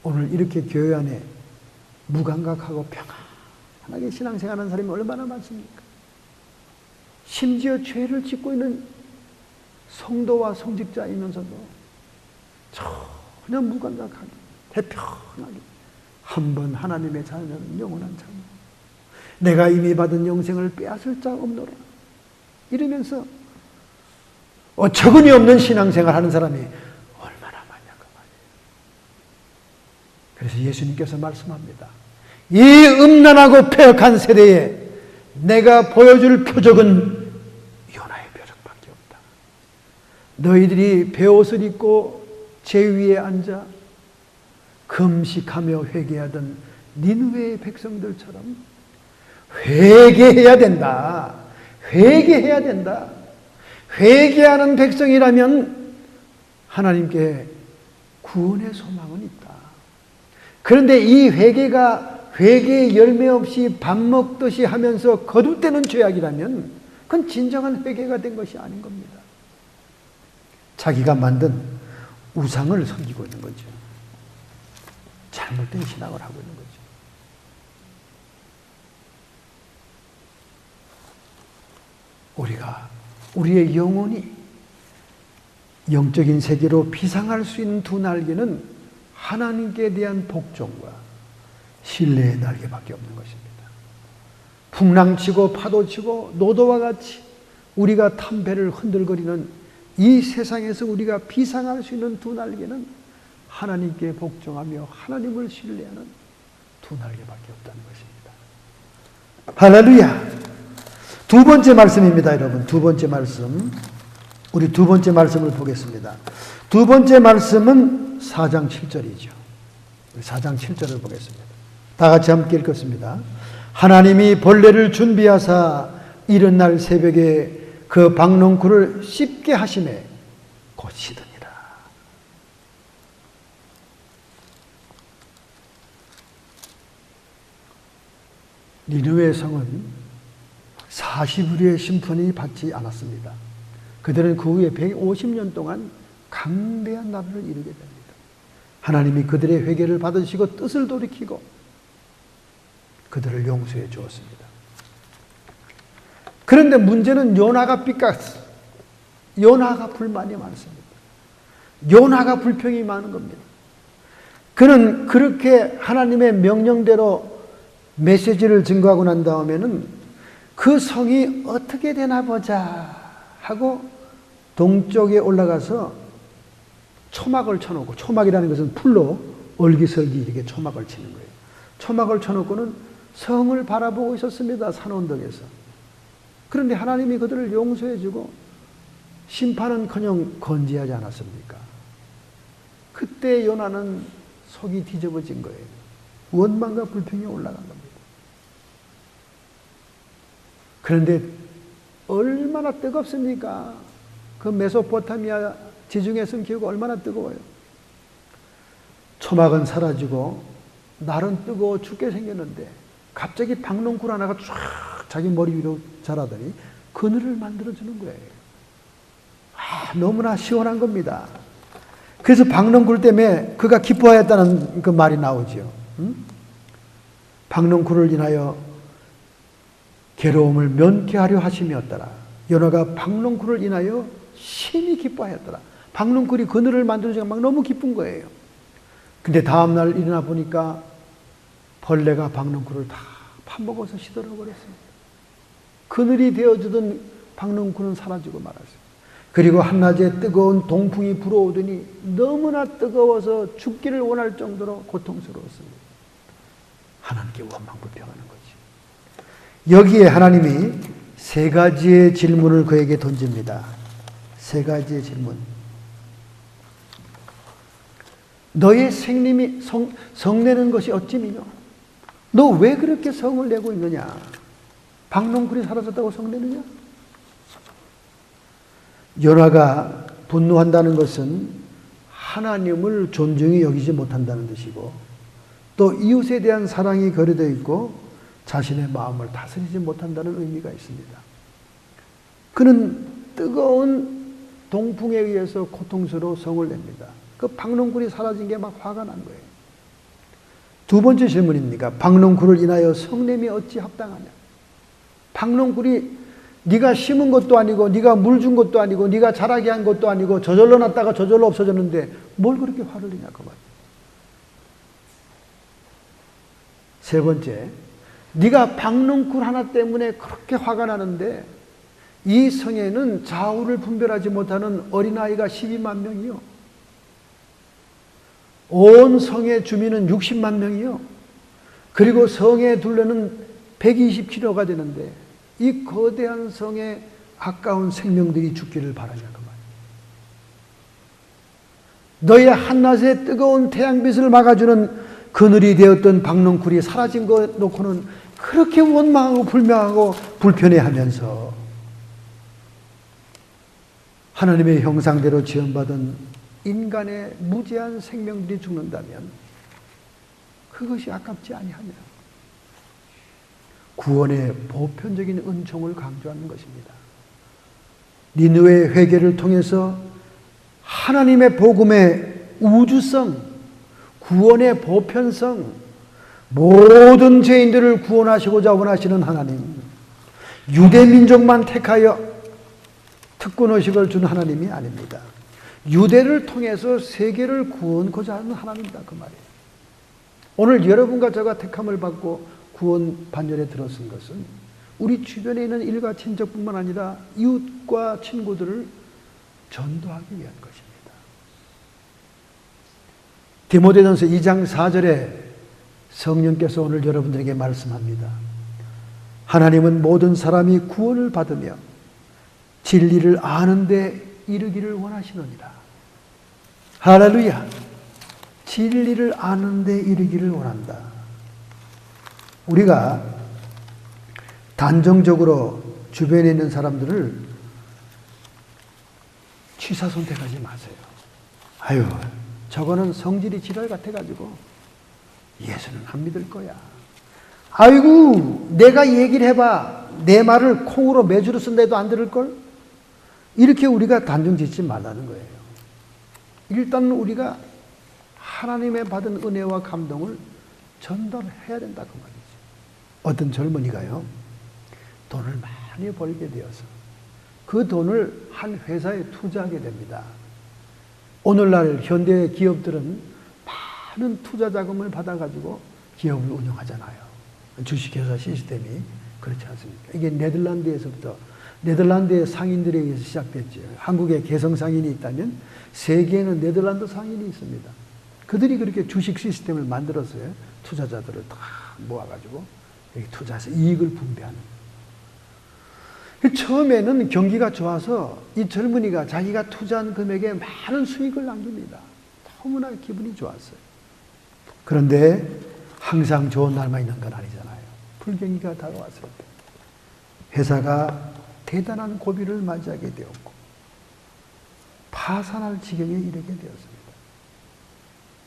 오늘 이렇게 교회 안에 무감각하고 평안하게 신앙생활하는 사람이 얼마나 많습니까? 심지어 죄를 짓고 있는 성도와 성직자이면서도 전혀 무감각하게 대평하게 한번 하나님의 자녀는 영원한 자녀 내가 이미 받은 영생을 빼앗을 자 없노라 이러면서 어처구니 없는 신앙생활 하는 사람이 얼마나 많냐 그 말이에요. 그래서 예수님께서 말씀합니다. 이 음란하고 패역한 세대에 내가 보여줄 표적은 요나의 표적밖에 없다. 너희들이 베옷을 입고 제 위에 앉아 금식하며 회개하던 니느웨의 백성들처럼 회개해야 된다. 회개해야 된다. 회개하는 백성이라면 하나님께 구원의 소망은 있다. 그런데 이 회개가 회개의 열매 없이 밥 먹듯이 하면서 거듭되는 죄악이라면 그건 진정한 회개가 된 것이 아닌 겁니다. 자기가 만든 우상을 섬기고 있는 거죠. 잘못된 신앙을 하고 있는 거죠. 우리가 우리의 영혼이 영적인 세계로 비상할 수 있는 두 날개는 하나님께 대한 복종과 신뢰의 날개밖에 없는 것입니다. 풍랑치고 파도치고 노도와 같이 우리가 탄 배를 흔들거리는 이 세상에서 우리가 비상할 수 있는 두 날개는 하나님께 복종하며 하나님을 신뢰하는 두 날개밖에 없다는 것입니다. 할렐루야! 두 번째 말씀입니다, 여러분. 두 번째 말씀. 우리 두 번째 말씀을 보겠습니다. 두 번째 말씀은 4장 7절이죠. 4장 7절을 보겠습니다. 다 같이 함께 읽겠습니다. 하나님이 벌레를 준비하사 이른 날 새벽에 그 박농쿨을 씹게 하심에 곧 시드니라. 니느웨 성은 40일의 심판이 받지 않았습니다. 그들은 그 후에 150년 동안 강대한 나라를 이루게 됩니다. 하나님이 그들의 회개를 받으시고 뜻을 돌이키고 그들을 용서해 주었습니다. 그런데 문제는 요나가 삐깠어. 요나가 불만이 많습니다. 요나가 불평이 많은 겁니다. 그는 그렇게 하나님의 명령대로 메시지를 증거하고 난 다음에는 그 성이 어떻게 되나 보자 하고 동쪽에 올라가서 초막을 쳐놓고, 초막이라는 것은 풀로 얼기설기 이렇게 초막을 치는 거예요. 초막을 쳐놓고는 성을 바라보고 있었습니다. 산 언덕에서. 그런데 하나님이 그들을 용서해주고 심판은커녕 건지하지 않았습니까? 그때 요나는 속이 뒤집어진 거예요. 원망과 불평이 올라간 겁니다. 그런데 얼마나 뜨겁습니까? 그 메소포타미아 지중해 성기후가 얼마나 뜨거워요. 초막은 사라지고 날은 뜨거워 죽게 생겼는데 갑자기 박농쿨 하나가 쫙 자기 머리 위로 자라더니 그늘을 만들어주는 거예요. 너무나 시원한 겁니다. 그래서 박농쿨 때문에 그가 기뻐하였다는 그 말이 나오죠. 박농쿨을 인하여 괴로움을 면케하려 하심이었더라. 요나가 박농쿨을 인하여 심히 기뻐하였더라. 박농쿨이 그늘을 만들어주니까 막 너무 기쁜 거예요. 근데 다음날 일어나 보니까 벌레가 박농쿨을 다 파먹어서 시들어 버렸습니다. 그늘이 되어주던 박농쿨은 사라지고 말았어요. 그리고 한낮에 뜨거운 동풍이 불어오더니 너무나 뜨거워서 죽기를 원할 정도로 고통스러웠습니다. 하나님께 원망불평하는 거지. 여기에 하나님이 세 가지의 질문을 그에게 던집니다. 세 가지의 질문. 너의 생님이 성내는 것이 어찌미뇨? 너 왜 그렇게 성을 내고 있느냐? 박농쿨이 사라졌다고 성내느냐? 요나가 분노한다는 것은 하나님을 존중히 여기지 못한다는 뜻이고, 또 이웃에 대한 사랑이 거려되어 있고 자신의 마음을 다스리지 못한다는 의미가 있습니다. 그는 뜨거운 동풍에 의해서 고통스러워 성을 냅니다. 그 박농쿨이 사라진 게 막 화가 난 거예요. 두 번째 질문입니다. 박농쿨을 인하여 성냄이 어찌 합당하냐? 박농쿨이 네가 심은 것도 아니고 네가 물 준 것도 아니고 네가 자라게 한 것도 아니고 저절로 났다가 저절로 없어졌는데 뭘 그렇게 화를 내냐 그 말이에요. 세 번째, 네가 박농쿨 하나 때문에 그렇게 화가 나는데 이 성에는 좌우를 분별하지 못하는 어린아이가 12만 명이요. 온 성의 주민은 60만 명이요. 그리고 성의 둘레는 120km가 되는데 이 거대한 성에 아까운 생명들이 죽기를 바라냐 그 말이에요. 너의 한낮에 뜨거운 태양빛을 막아주는 그늘이 되었던 박농쿨이 사라진 거 놓고는 그렇게 원망하고 불명하고 불편해하면서 하나님의 형상대로 지음받은 인간의 무지한 생명들이 죽는다면 그것이 아깝지 아니하냐. 구원의 보편적인 은총을 강조하는 것입니다. 니느웨의 회개를 통해서 하나님의 복음의 우주성, 구원의 보편성, 모든 죄인들을 구원하시고자 원하시는 하나님, 유대민족만 택하여 특권의식을 준 하나님이 아닙니다. 유대를 통해서 세계를 구원하고자 하는 하나님이다 그 말이에요. 오늘 여러분과 제가 택함을 받고 구원 반열에 들어선 것은 우리 주변에 있는 일가 친척뿐만 아니라 이웃과 친구들을 전도하기 위한 것입니다. 디모데전서 2장 4절에 성령께서 오늘 여러분들에게 말씀합니다. 하나님은 모든 사람이 구원을 받으며 진리를 아는 데 이르기를 원하시느니라. 할렐루야. 진리를 아는 데 이르기를 원한다. 우리가 단정적으로 주변에 있는 사람들을 취사 선택하지 마세요. 아유, 저거는 성질이 지랄 같아가지고 예수는 안 믿을 거야. 아이고, 내가 얘기를 해봐. 내 말을 콩으로 매주로 쓴데도 안 들을걸? 이렇게 우리가 단정 짓지 말라는 거예요. 일단 우리가 하나님의 받은 은혜와 감동을 전달해야 된다 그 말이죠. 어떤 젊은이가요, 돈을 많이 벌게 되어서 그 돈을 한 회사에 투자하게 됩니다. 오늘날 현대 기업들은 많은 투자 자금을 받아가지고 기업을 운영하잖아요. 주식회사 시스템이 그렇지 않습니까? 이게 네덜란드에서부터, 네덜란드의 상인들에 의해서 시작됐죠. 한국에 개성 상인이 있다면 세계에는 네덜란드 상인이 있습니다. 그들이 그렇게 주식 시스템을 만들었어요. 투자자들을 다 모아가지고 여기 투자해서 이익을 분배하는. 처음에는 경기가 좋아서 이 젊은이가 자기가 투자한 금액에 많은 수익을 남깁니다. 너무나 기분이 좋았어요. 그런데 항상 좋은 날만 있는 건 아니잖아요. 불경기가 다가왔을 때 회사가 대단한 고비를 맞이하게 되었고 파산할 지경에 이르게 되었습니다.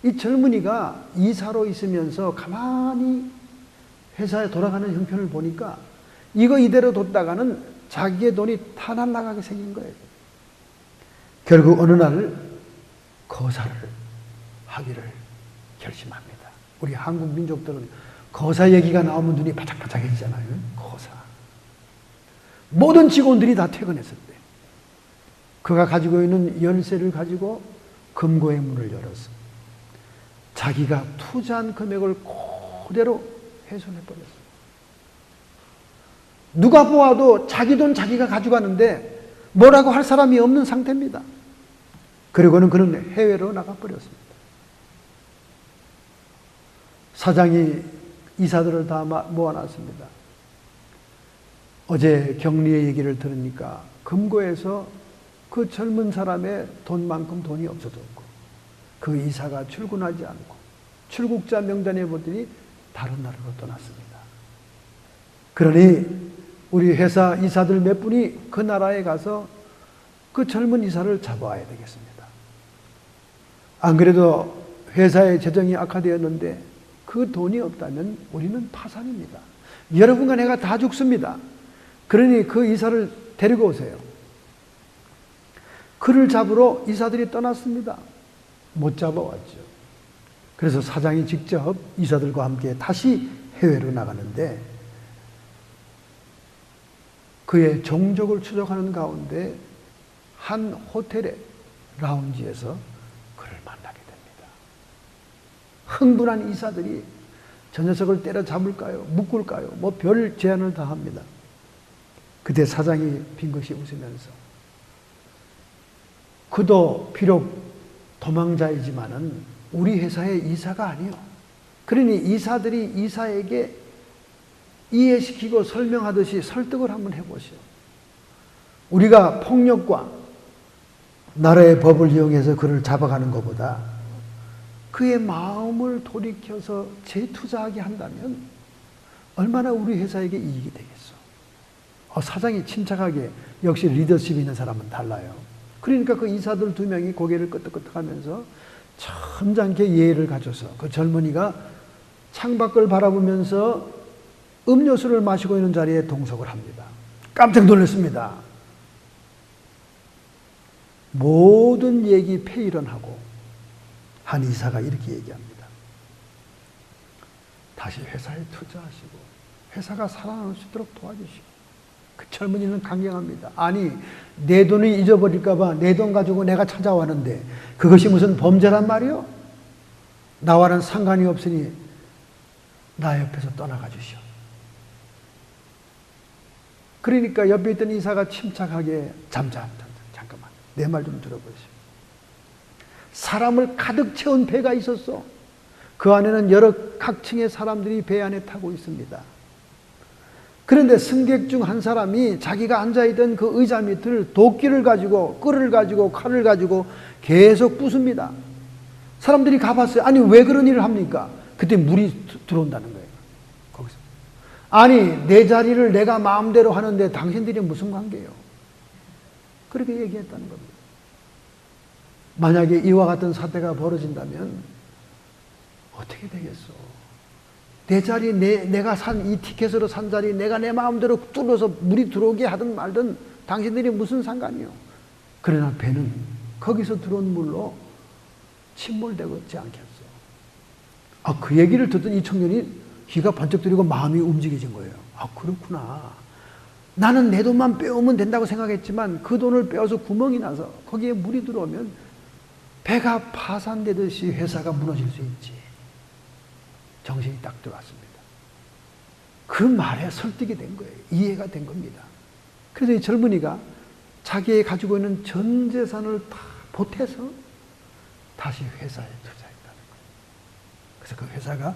이 젊은이가 이사로 있으면서 가만히 회사에 돌아가는 형편을 보니까 이거 이대로 뒀다가는 자기의 돈이 다 날아가게 생긴 거예요. 결국 어느 날 거사를 하기를 결심합니다. 우리 한국 민족들은 거사 얘기가 나오면 눈이 바짝바짝해지잖아요. 거사. 모든 직원들이 다 퇴근했을 때 그가 가지고 있는 열쇠를 가지고 금고의 문을 열었어. 자기가 투자한 금액을 그대로 훼손해버렸어요. 누가 보아도 자기 돈 자기가 가져가는데 뭐라고 할 사람이 없는 상태입니다. 그리고는 그는 해외로 나가버렸습니다. 사장이 이사들을 다 모아놨습니다. 어제 격리의 얘기를 들으니까 금고에서 그 젊은 사람의 돈만큼 돈이 없어졌고 그 이사가 출근하지 않고 출국자 명단에 보더니 다른 나라로 떠났습니다. 그러니 우리 회사 이사들 몇 분이 그 나라에 가서 그 젊은 이사를 잡아와야 되겠습니다. 안 그래도 회사의 재정이 악화되었는데 그 돈이 없다면 우리는 파산입니다. 여러분과 내가 다 죽습니다. 그러니 그 이사를 데리고 오세요. 그를 잡으러 이사들이 떠났습니다. 못 잡아왔죠. 그래서 사장이 직접 이사들과 함께 다시 해외로 나가는데 그의 종족을 추적하는 가운데 한 호텔의 라운지에서 그를 만나게 됩니다. 흥분한 이사들이 저 녀석을 때려잡을까요? 묶을까요? 뭐 별 제안을 다 합니다. 그때 사장이 빙긋이 웃으면서 그도 비록 도망자이지만은 우리 회사의 이사가 아니요. 그러니 이사들이 이사에게 이해시키고 설명하듯이 설득을 한번 해보시오. 우리가 폭력과 나라의 법을 이용해서 그를 잡아가는 것보다 그의 마음을 돌이켜서 재투자하게 한다면 얼마나 우리 회사에게 이익이 되겠어. 사장이 침착하게, 역시 리더십 있는 사람은 달라요. 그러니까 그 이사들 2명이 고개를 끄덕끄덕하면서 점잖게 예의를 갖춰서 그 젊은이가 창밖을 바라보면서 음료수를 마시고 있는 자리에 동석을 합니다. 깜짝 놀랐습니다. 모든 얘기 폐일원하고 한 이사가 이렇게 얘기합니다. 다시 회사에 투자하시고 회사가 살아날 수 있도록 도와주시고. 그 젊은이는 강경합니다. 아니, 내 돈을 잊어버릴까 봐 내 돈 가지고 내가 찾아왔는데 그것이 무슨 범죄란 말이요? 나와는 상관이 없으니 나 옆에서 떠나가 주시오. 그러니까 옆에 있던 이사가 침착하게 잠깐만 내 말 좀 들어보시오. 사람을 가득 채운 배가 있었어. 그 안에는 여러 각층의 사람들이 배 안에 타고 있습니다. 그런데 승객 중 한 사람이 자기가 앉아있던 그 의자 밑을 도끼를 가지고 끌을 가지고 칼을 가지고 계속 부숩니다. 사람들이 가봤어요. 아니 왜 그런 일을 합니까? 그때 물이 들어온다는 거예요. 거기서. 아니 내 자리를 내가 마음대로 하는데 당신들이 무슨 관계예요? 그렇게 얘기했다는 겁니다. 만약에 이와 같은 사태가 벌어진다면 어떻게 되겠어? 내 자리, 내가 산 이 티켓으로 산 자리 내가 내 마음대로 뚫어서 물이 들어오게 하든 말든 당신들이 무슨 상관이요? 그러나 배는 거기서 들어온 물로 침몰되지 않겠어. 그 얘기를 듣던 이 청년이 귀가 번쩍 들리고 마음이 움직여진 거예요. 그렇구나. 나는 내 돈만 빼오면 된다고 생각했지만 그 돈을 빼어서 구멍이 나서 거기에 물이 들어오면 배가 파산되듯이 회사가 무너질 수 있지. 정신이 딱 들어왔습니다. 그 말에 설득이 된 거예요. 이해가 된 겁니다. 그래서 이 젊은이가 자기의 가지고 있는 전 재산을 다 보태서 다시 회사에 투자했다는 거예요. 그래서 그 회사가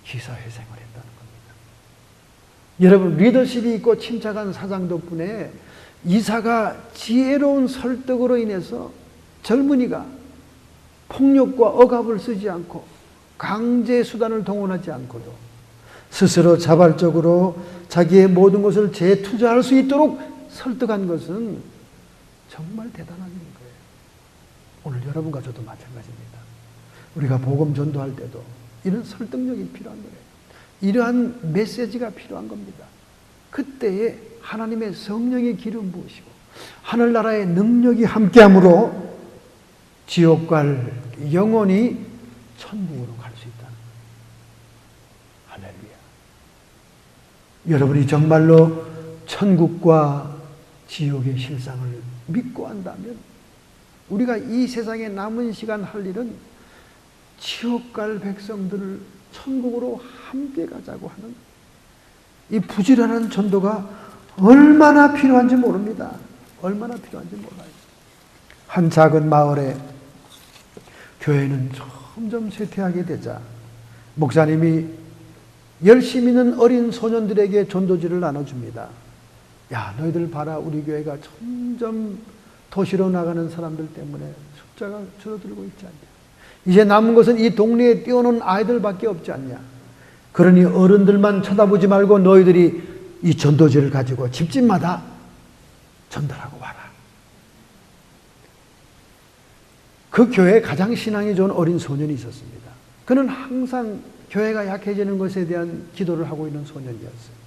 기사회생을 했다는 겁니다. 여러분, 리더십이 있고 침착한 사장 덕분에 이사가 지혜로운 설득으로 인해서 젊은이가 폭력과 억압을 쓰지 않고 강제 수단을 동원하지 않고도 스스로 자발적으로 자기의 모든 것을 재투자할 수 있도록 설득한 것은 정말 대단한 일인 거예요. 오늘 여러분과 저도 마찬가지입니다. 우리가 복음 전도할 때도 이런 설득력이 필요한 거예요. 이러한 메시지가 필요한 겁니다. 그때에 하나님의 성령이 기름 부으시고 하늘나라의 능력이 함께함으로 지옥 갈 영혼이 천국으로 갈 수 있다는 거예요. 할렐루야. 여러분이 정말로 천국과 지옥의 실상을 믿고 한다면 우리가 이 세상에 남은 시간 할 일은 지옥 갈 백성들을 천국으로 함께 가자고 하는 이 부지런한 전도가 얼마나 필요한지 모릅니다. 얼마나 필요한지 몰라요. 한 작은 마을에 교회는 점점 쇠퇴하게 되자 목사님이 열심히 있는 어린 소년들에게 전도지를 나눠줍니다. 야, 너희들 봐라. 우리 교회가 점점 도시로 나가는 사람들 때문에 숫자가 줄어들고 있지 않냐. 이제 남은 것은 이 동네에 뛰어노는 아이들밖에 없지 않냐. 그러니 어른들만 쳐다보지 말고 너희들이 이 전도지를 가지고 집집마다 전달하고 와라. 그 교회에 가장 신앙이 좋은 어린 소년이 있었습니다. 그는 항상 교회가 약해지는 것에 대한 기도를 하고 있는 소년이었어요.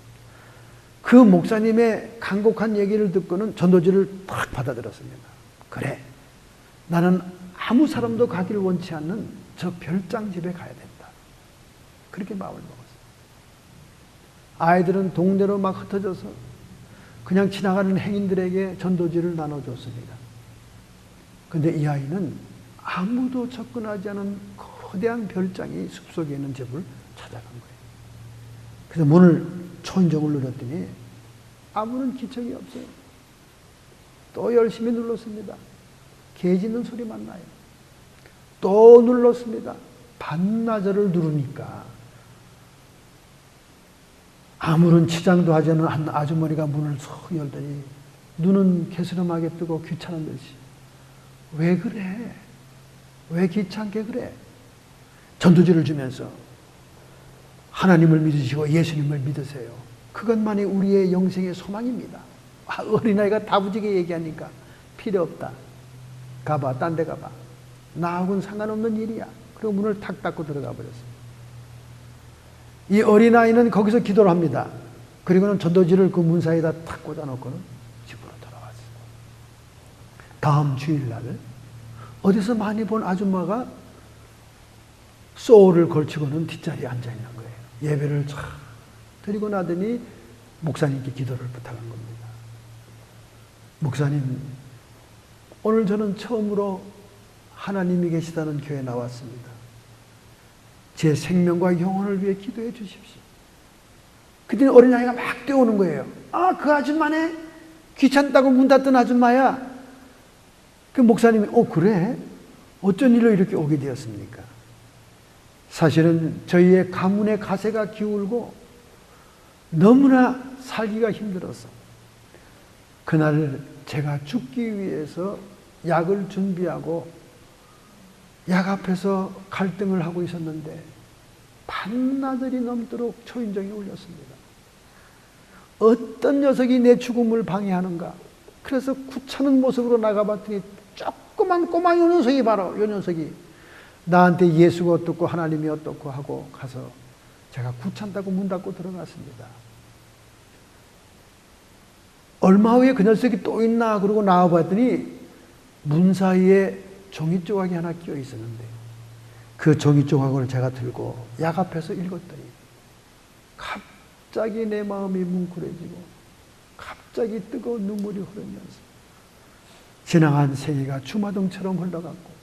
그 목사님의 간곡한 얘기를 듣고는 전도지를 딱 받아들였습니다. 그래, 나는 아무 사람도 가기를 원치 않는 저 별장 집에 가야 된다. 그렇게 마음을 먹었어요. 아이들은 동네로 막 흩어져서 그냥 지나가는 행인들에게 전도지를 나눠줬습니다. 그런데 이 아이는 아무도 접근하지 않은 거대한 별장이 숲속에 있는 집을 찾아간 거예요. 그래서 문을 초인종을 눌렀더니 아무런 기척이 없어요. 또 열심히 눌렀습니다. 개 짖는 소리만 나요. 또 눌렀습니다. 반나절을 누르니까 아무런 치장도 하지 않은 한 아주머니가 문을 쏙 열더니 눈은 개스름하게 뜨고 귀찮은 듯이 왜 그래? 왜 귀찮게 그래? 전도지를 주면서 하나님을 믿으시고 예수님을 믿으세요. 그것만이 우리의 영생의 소망입니다. 어린아이가 다부지게 얘기하니까 필요 없다. 가봐, 딴 데 가봐. 나하고는 상관없는 일이야. 그리고 문을 탁 닫고 들어가 버렸어요. 이 어린아이는 거기서 기도를 합니다. 그리고는 전도지를 그 문 사이에다 탁 꽂아놓고는 집으로 돌아왔어요. 다음 주일날 어디서 많이 본 아줌마가 소울을 걸치고는 뒷자리에 앉아있는 거예요. 예배를 쫙 드리고 나더니 목사님께 기도를 부탁한 겁니다. 목사님, 오늘 저는 처음으로 하나님이 계시다는 교회에 나왔습니다. 제 생명과 영혼을 위해 기도해 주십시오. 그때 어린아이가 막 뛰어오는 거예요. 아, 그 아줌마네? 귀찮다고 문 닫던 아줌마야. 그 목사님이 그래? 어쩐 일로 이렇게 오게 되었습니까? 사실은 저희의 가문의 가세가 기울고 너무나 살기가 힘들어서 그날 제가 죽기 위해서 약을 준비하고 약 앞에서 갈등을 하고 있었는데 반나절이 넘도록 초인종이 울렸습니다. 어떤 녀석이 내 죽음을 방해하는가? 그래서 구차는 모습으로 나가봤더니 조그만 꼬마 요 녀석이 바로 요 녀석이 나한테 예수가 어떻고 하나님이 어떻고 하고 가서 제가 구찬다고 문 닫고 들어갔습니다. 얼마 후에 그 녀석이 또 있나 그러고 나와봤더니 문 사이에 종이 조각이 하나 끼어 있었는데 그 종이 조각을 제가 들고 약 앞에서 읽었더니 갑자기 내 마음이 뭉클해지고 갑자기 뜨거운 눈물이 흐르면서 지나간 생애가 주마등처럼 흘러갔고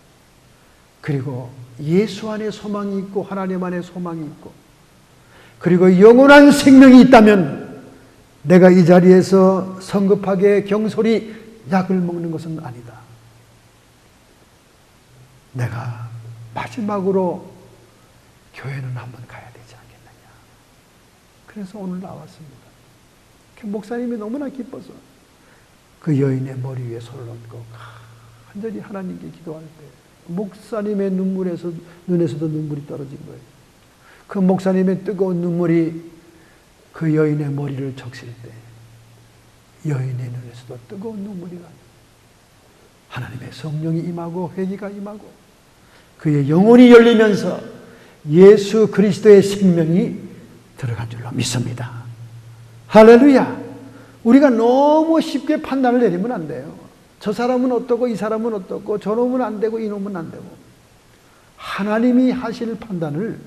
그리고 예수 안에 소망이 있고 하나님 안에 소망이 있고 그리고 영원한 생명이 있다면 내가 이 자리에서 성급하게 경솔히 약을 먹는 것은 아니다. 내가 마지막으로 교회는 한번 가야 되지 않겠느냐. 그래서 오늘 나왔습니다. 목사님이 너무나 기뻐서 그 여인의 머리 위에 손을 얹고 간절히 하나님께 기도할 때 목사님의 눈에서도 눈물이 떨어진 거예요. 그 목사님의 뜨거운 눈물이 그 여인의 머리를 적실 때 여인의 눈에서도 뜨거운 눈물이 나요. 하나님의 성령이 임하고 회개가 임하고 그의 영혼이 열리면서 예수 그리스도의 생명이 들어간 줄로 믿습니다. 할렐루야! 우리가 너무 쉽게 판단을 내리면 안 돼요. 저 사람은 어떻고 이 사람은 어떻고 저놈은 안 되고 이놈은 안 되고 하나님이 하실 판단을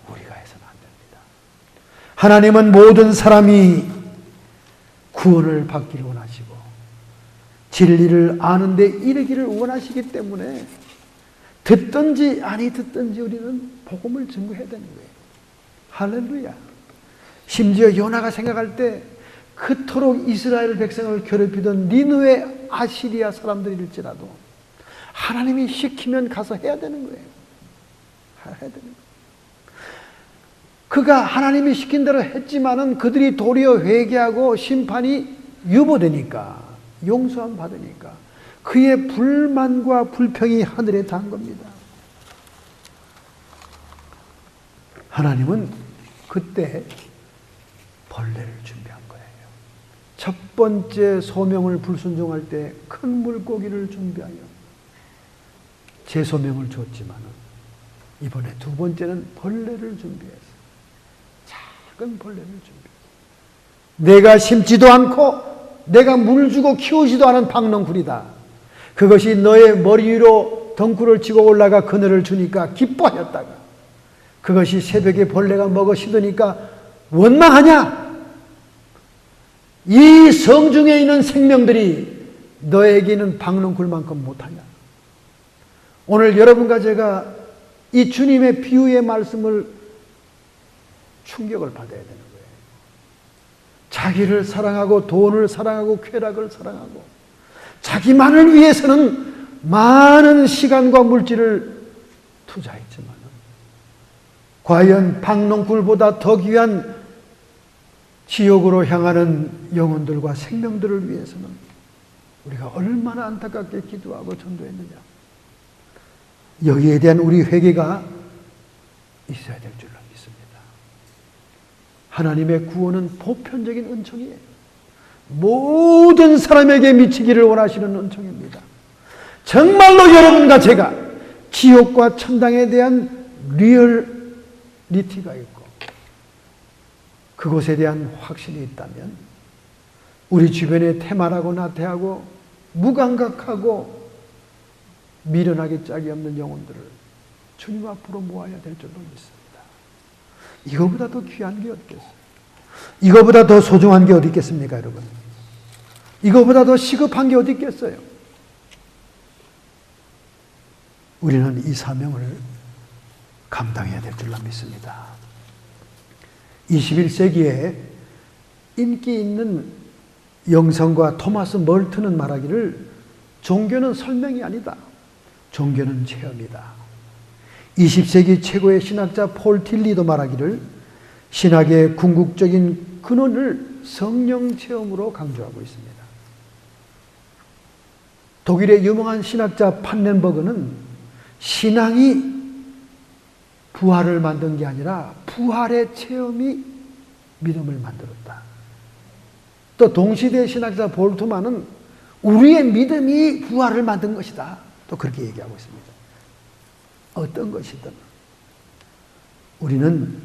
우리가 해서는 안 됩니다. 하나님은 모든 사람이 구원을 받기를 원하시고 진리를 아는데 이르기를 원하시기 때문에 듣든지 아니 듣든지 우리는 복음을 증거해야 되는 거예요. 할렐루야. 심지어 요나가 생각할 때 그토록 이스라엘 백성을 괴롭히던 니느웨 아시리아 사람들일지라도 하나님이 시키면 가서 해야 되는 거예요. 해야 되는 거예요. 그가 하나님이 시킨 대로 했지만은 그들이 도리어 회개하고 심판이 유보되니까 용서함 받으니까 그의 불만과 불평이 하늘에 닿은 겁니다. 하나님은 그때 벌레를 준비한 거예요. 첫 번째 소명을 불순종할 때 큰 물고기를 준비하여 제 소명을 줬지만은 이번에 두 번째는 벌레를 준비했어요. 작은 벌레를 준비했어요. 내가 심지도 않고 내가 물 주고 키우지도 않은 박농쿨이다. 그것이 너의 머리 위로 덩굴을 치고 올라가 그늘을 주니까 기뻐하였다가 그것이 새벽에 벌레가 먹어 씹으니까 원망하냐? 이 성중에 있는 생명들이 너에게는 박농쿨만큼 못하냐? 오늘 여러분과 제가 이 주님의 비유의 말씀을 충격을 받아야 되는 거예요. 자기를 사랑하고 돈을 사랑하고 쾌락을 사랑하고 자기만을 위해서는 많은 시간과 물질을 투자했지만 과연 박농쿨보다 더 귀한 지옥으로 향하는 영혼들과 생명들을 위해서는 우리가 얼마나 안타깝게 기도하고 전도했느냐. 여기에 대한 우리 회개가 있어야 될 줄로 믿습니다. 하나님의 구원은 보편적인 은총이에요. 모든 사람에게 미치기를 원하시는 은총입니다. 정말로 여러분과 제가 지옥과 천당에 대한 리얼리티가 있고 그곳에 대한 확신이 있다면 우리 주변에 태만하고 나태하고 무감각하고 미련하기 짝이 없는 영혼들을 주님 앞으로 모아야 될 줄로 믿습니다. 이거보다 더 귀한 게 어디 있겠어요? 이거보다 더 소중한 게 어디 있겠습니까, 여러분? 이거보다 더 시급한 게 어디 있겠어요? 우리는 이 사명을 감당해야 될 줄로 믿습니다. 21세기에 인기 있는 영성과 토마스 멀튼은 말하기를 종교는 설명이 아니다. 종교는 체험이다. 20세기 최고의 신학자 폴 틸리도 말하기를 신학의 궁극적인 근원을 성령 체험으로 강조하고 있습니다. 독일의 유명한 신학자 판넨버그는 신앙이 부활을 만든 게 아니라 부활의 체험이 믿음을 만들었다. 또 동시대 신학자 볼트만은 우리의 믿음이 부활을 만든 것이다. 또 그렇게 얘기하고 있습니다. 어떤 것이든 우리는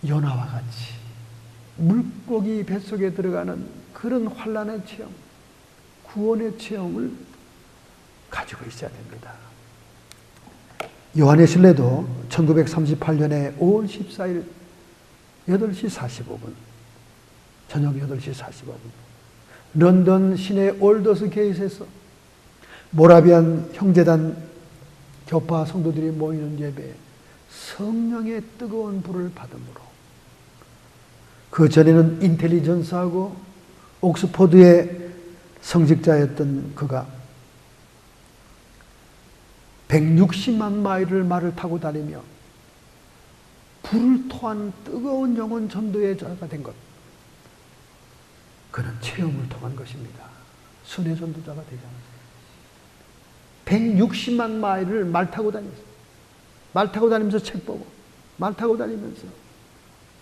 요나와 같이 물고기 뱃속에 들어가는 그런 환난의 체험, 구원의 체험을 가지고 있어야 됩니다. 요한의 순례도 1938년에 5월 14일 8시 45분 저녁 8시 45분 런던 시내 올더스 게이트에서 모라비안 형제단 교파 성도들이 모이는 예배에 성령의 뜨거운 불을 받음으로, 그 전에는 인텔리전스하고 옥스포드의 성직자였던 그가 160만 마일을 말을 타고 다니며 불을 토한 뜨거운 영혼 전도의 자가 된 것, 그는 체험을 통한 것입니다. 순회 전도자가 되지 않았어요. 160만 마일을 말 타고 다녔어요. 말 타고 다니면서 책 보고, 말 타고 다니면서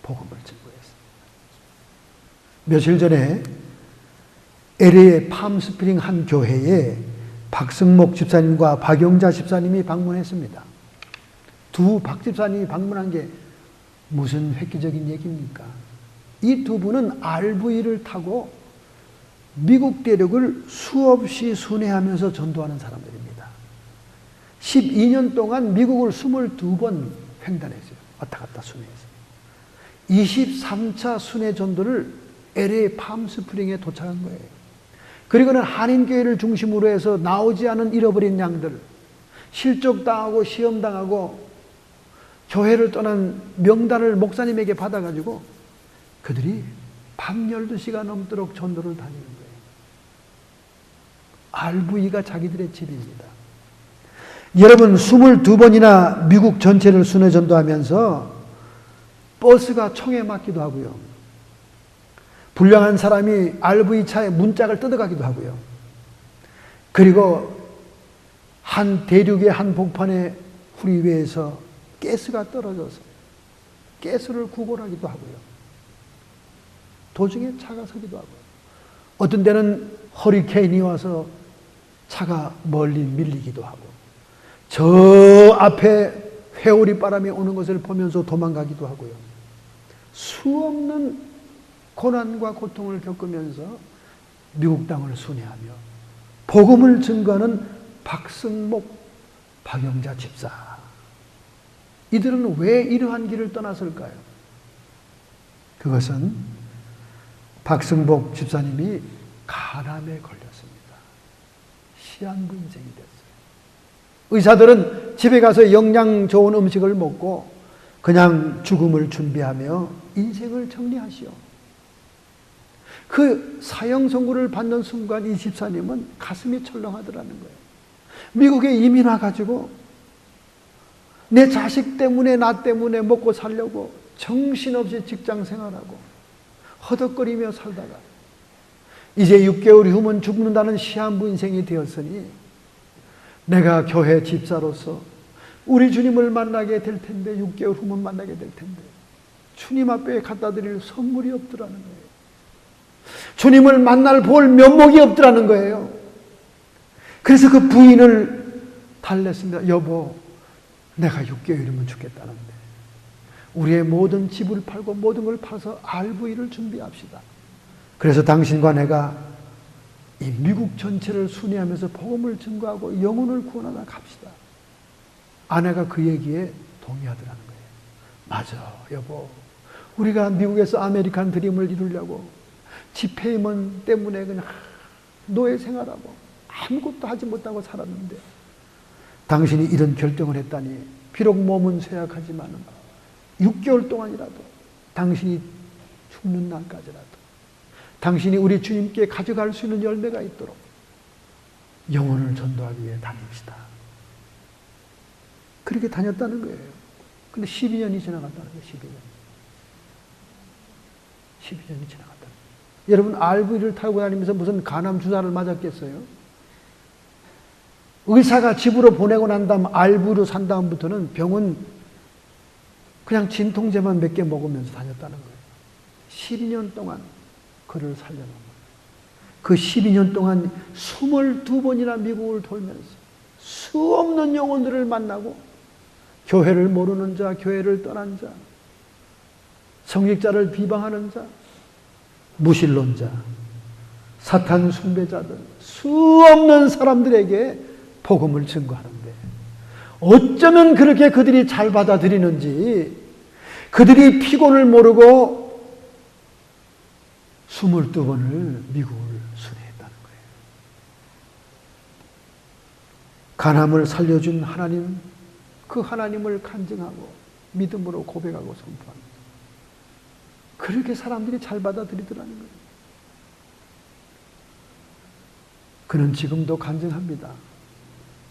복음을 증거했습니다. 며칠 전에 LA의 팜스프링 한 교회에 박승목 집사님과 박영자 집사님이 방문했습니다. 두 박 집사님이 방문한 게 무슨 획기적인 얘기입니까? 이 두 분은 RV를 타고 미국 대륙을 수없이 순회하면서 전도하는 사람들입니다. 12년 동안 미국을 22번 횡단했어요. 왔다 갔다 순회했어요. 23차 순회 전도를 LA 팜스프링에 도착한 거예요. 그리고는 한인교회를 중심으로 해서 나오지 않은 잃어버린 양들, 실족당하고 시험당하고 교회를 떠난 명단을 목사님에게 받아가지고 그들이 밤 12시가 넘도록 전도를 다니는 거예요. RV가 자기들의 집입니다. 여러분, 22번이나 미국 전체를 순회 전도하면서 버스가 총에 맞기도 하고요. 불량한 사람이 RV차에 문짝을 뜯어가기도 하고요. 그리고 한 대륙의 한 복판의 후리위에서 가스가 떨어져서 가스를 구걸하기도 하고요. 도중에 차가 서기도 하고요. 어떤 데는 허리케인이 와서 차가 멀리 밀리기도 하고, 저 앞에 회오리 바람이 오는 것을 보면서 도망가기도 하고요. 수없는 고난과 고통을 겪으면서 미국 땅을 순회하며 복음을 증거하는 박승목, 박영자 집사. 이들은 왜 이러한 길을 떠났을까요? 그것은 박승복 집사님이 간암에 걸렸습니다. 시한부 인생이 됐어요. 의사들은 집에 가서 영양 좋은 음식을 먹고 그냥 죽음을 준비하며 인생을 정리하시오. 그 사형 선고를 받는 순간 이 집사님은 가슴이 철렁하더라는 거예요. 미국에 이민 와가지고 내 자식 때문에, 나 때문에 먹고 살려고 정신없이 직장 생활하고 허덕거리며 살다가 이제 6개월 후면 죽는다는 시한부 인생이 되었으니 내가 교회 집사로서 우리 주님을 만나게 될 텐데, 6개월 후면 만나게 될 텐데 주님 앞에 갖다 드릴 선물이 없더라는 거예요. 주님을 만날 볼 면목이 없더라는 거예요. 그래서 그 부인을 달랬습니다. 여보, 내가 6개월이면 죽겠다는데 우리의 모든 집을 팔고 모든 걸 팔아서 RV를 준비합시다. 그래서 당신과 내가 이 미국 전체를 순회하면서 복음을 증거하고 영혼을 구원하다 갑시다. 아내가 그 얘기에 동의하더라는 거예요. 맞아, 여보. 우리가 미국에서 아메리칸 드림을 이루려고 집회임원 때문에 그냥 노예 생활하고 아무것도 하지 못하고 살았는데 당신이 이런 결정을 했다니, 비록 몸은 쇠약하지만 6개월 동안이라도 당신이 죽는 날까지라도 당신이 우리 주님께 가져갈 수 있는 열매가 있도록 영혼을 전도하기 위해 다닙시다. 그렇게 다녔다는 거예요. 근데 12년이 지나갔다는 거예요. 12년이 지나갔다는 거예요. 여러분, RV를 타고 다니면서 무슨 간암 주사를 맞았겠어요? 의사가 집으로 보내고 난 다음 RV로 산 다음부터는 병원 그냥 진통제만 몇 개 먹으면서 다녔다는 거예요. 12년 동안 그를 살려놓은 거예요. 그 12년 동안 22번이나 미국을 돌면서 수없는 영혼들을 만나고 교회를 모르는 자, 교회를 떠난 자, 성직자를 비방하는 자, 무신론자, 사탄 숭배자들, 수없는 사람들에게 복음을 증거하는데 어쩌면 그렇게 그들이 잘 받아들이는지 그들이 피곤을 모르고 22번을 미국을 순회했다는 거예요. 가난을 살려준 하나님, 그 하나님을 간증하고 믿음으로 고백하고 선포합니다. 그렇게 사람들이 잘 받아들이더라는 거예요. 그는 지금도 간증합니다.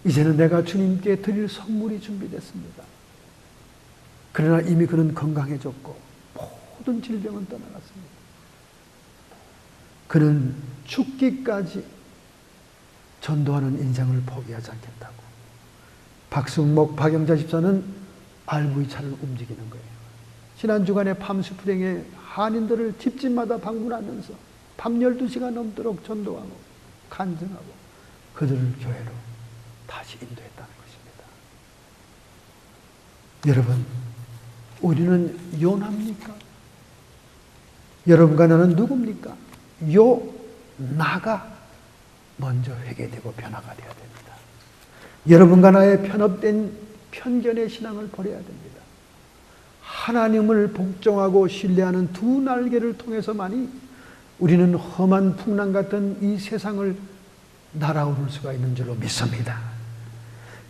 이제는 내가 주님께 드릴 선물이 준비됐습니다. 그러나 이미 그는 건강해졌고 모든 질병은 떠나갔습니다. 그는 죽기까지 전도하는 인생을 포기하지 않겠다고. 박승목 박영자 집사는 RV차를 움직이는 거예요. 지난 주간에 밤수풀행에 한인들을 집집마다 방문하면서 밤 12시간 넘도록 전도하고 간증하고 그들을 교회로 다시 인도했다는 것입니다. 여러분, 우리는 요나입니까? 여러분과 나는 누굽니까? 나가 먼저 회개되고 변화가 되어야 됩니다. 여러분과 나의 편협된 편견의 신앙을 버려야 됩니다. 하나님을 복종하고 신뢰하는 두 날개를 통해서만이 우리는 험한 풍랑 같은 이 세상을 날아오를 수가 있는 줄로 믿습니다.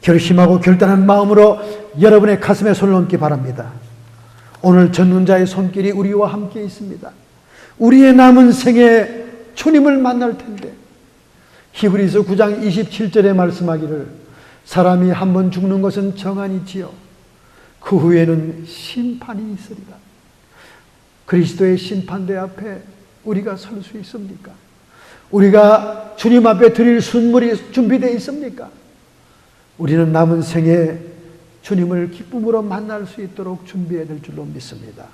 결심하고 결단한 마음으로 여러분의 가슴에 손을 얹기 바랍니다. 오늘 전문자의 손길이 우리와 함께 있습니다. 우리의 남은 생에 주님을 만날 텐데 히브리서 9장 27절에 말씀하기를 사람이 한 번 죽는 것은 정한이지요 그 후에는 심판이 있으리라. 그리스도의 심판대 앞에 우리가 설 수 있습니까? 우리가 주님 앞에 드릴 순물이 준비되어 있습니까? 우리는 남은 생에 주님을 기쁨으로 만날 수 있도록 준비해야 될 줄로 믿습니다.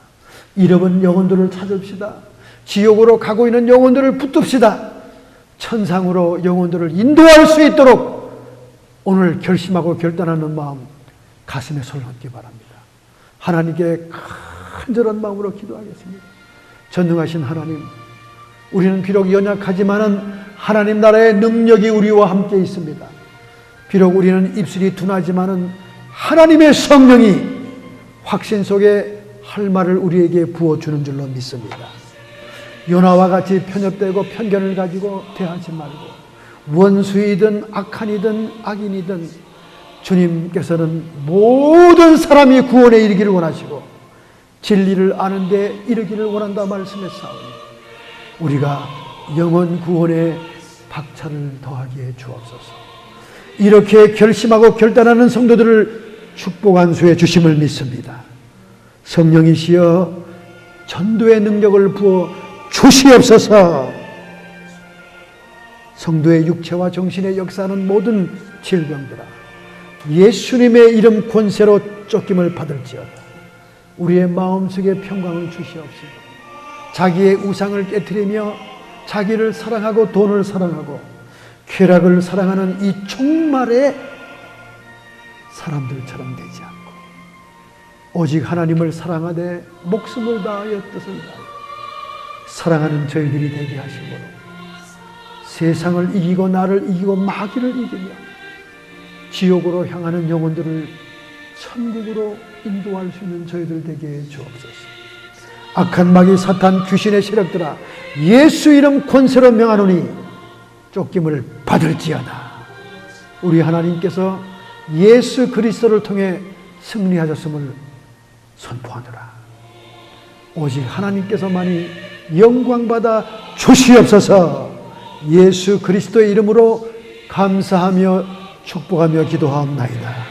잃어버린 영혼들을 찾읍시다. 지옥으로 가고 있는 영혼들을 붙듭시다. 천상으로 영혼들을 인도할 수 있도록 오늘 결심하고 결단하는 마음 가슴에 손을 얹기 바랍니다. 하나님께 간절한 마음으로 기도하겠습니다. 전능하신 하나님, 우리는 비록 연약하지만은 하나님 나라의 능력이 우리와 함께 있습니다. 비록 우리는 입술이 둔하지만은 하나님의 성령이 확신 속에 할 말을 우리에게 부어주는 줄로 믿습니다. 요나와 같이 편협되고 편견을 가지고 대하지 말고 원수이든 악한이든 악인이든 주님께서는 모든 사람이 구원에 이르기를 원하시고 진리를 아는 데 이르기를 원한다 말씀했사오니 우리가 영혼 구원에 박차를 더하게 주옵소서. 이렇게 결심하고 결단하는 성도들을 축복 안수해 주심을 믿습니다. 성령이시여 전도의 능력을 부어 주시옵소서. 성도의 육체와 정신의 역사하는 모든 질병들아 예수님의 이름 권세로 쫓김을 받을지어다. 우리의 마음속에 평강을 주시옵시고 자기의 우상을 깨트리며 자기를 사랑하고 돈을 사랑하고 쾌락을 사랑하는 이 종말의 사람들처럼 되지 않고 오직 하나님을 사랑하되 목숨을 다하여 뜻을 다하여 사랑하는 저희들이 되게 하시므로 세상을 이기고 나를 이기고 마귀를 이기며 지옥으로 향하는 영혼들을 천국으로 인도할 수 있는 저희들 되게 주옵소서. 악한 마귀 사탄 귀신의 세력들아 예수 이름 권세로 명하노니 쫓김을 받을지어다. 우리 하나님께서 예수 그리스도를 통해 승리하셨음을 선포하노라. 오직 하나님께서만이 영광받아 주시옵소서. 예수 그리스도의 이름으로 감사하며 축복하며 기도하옵나이다.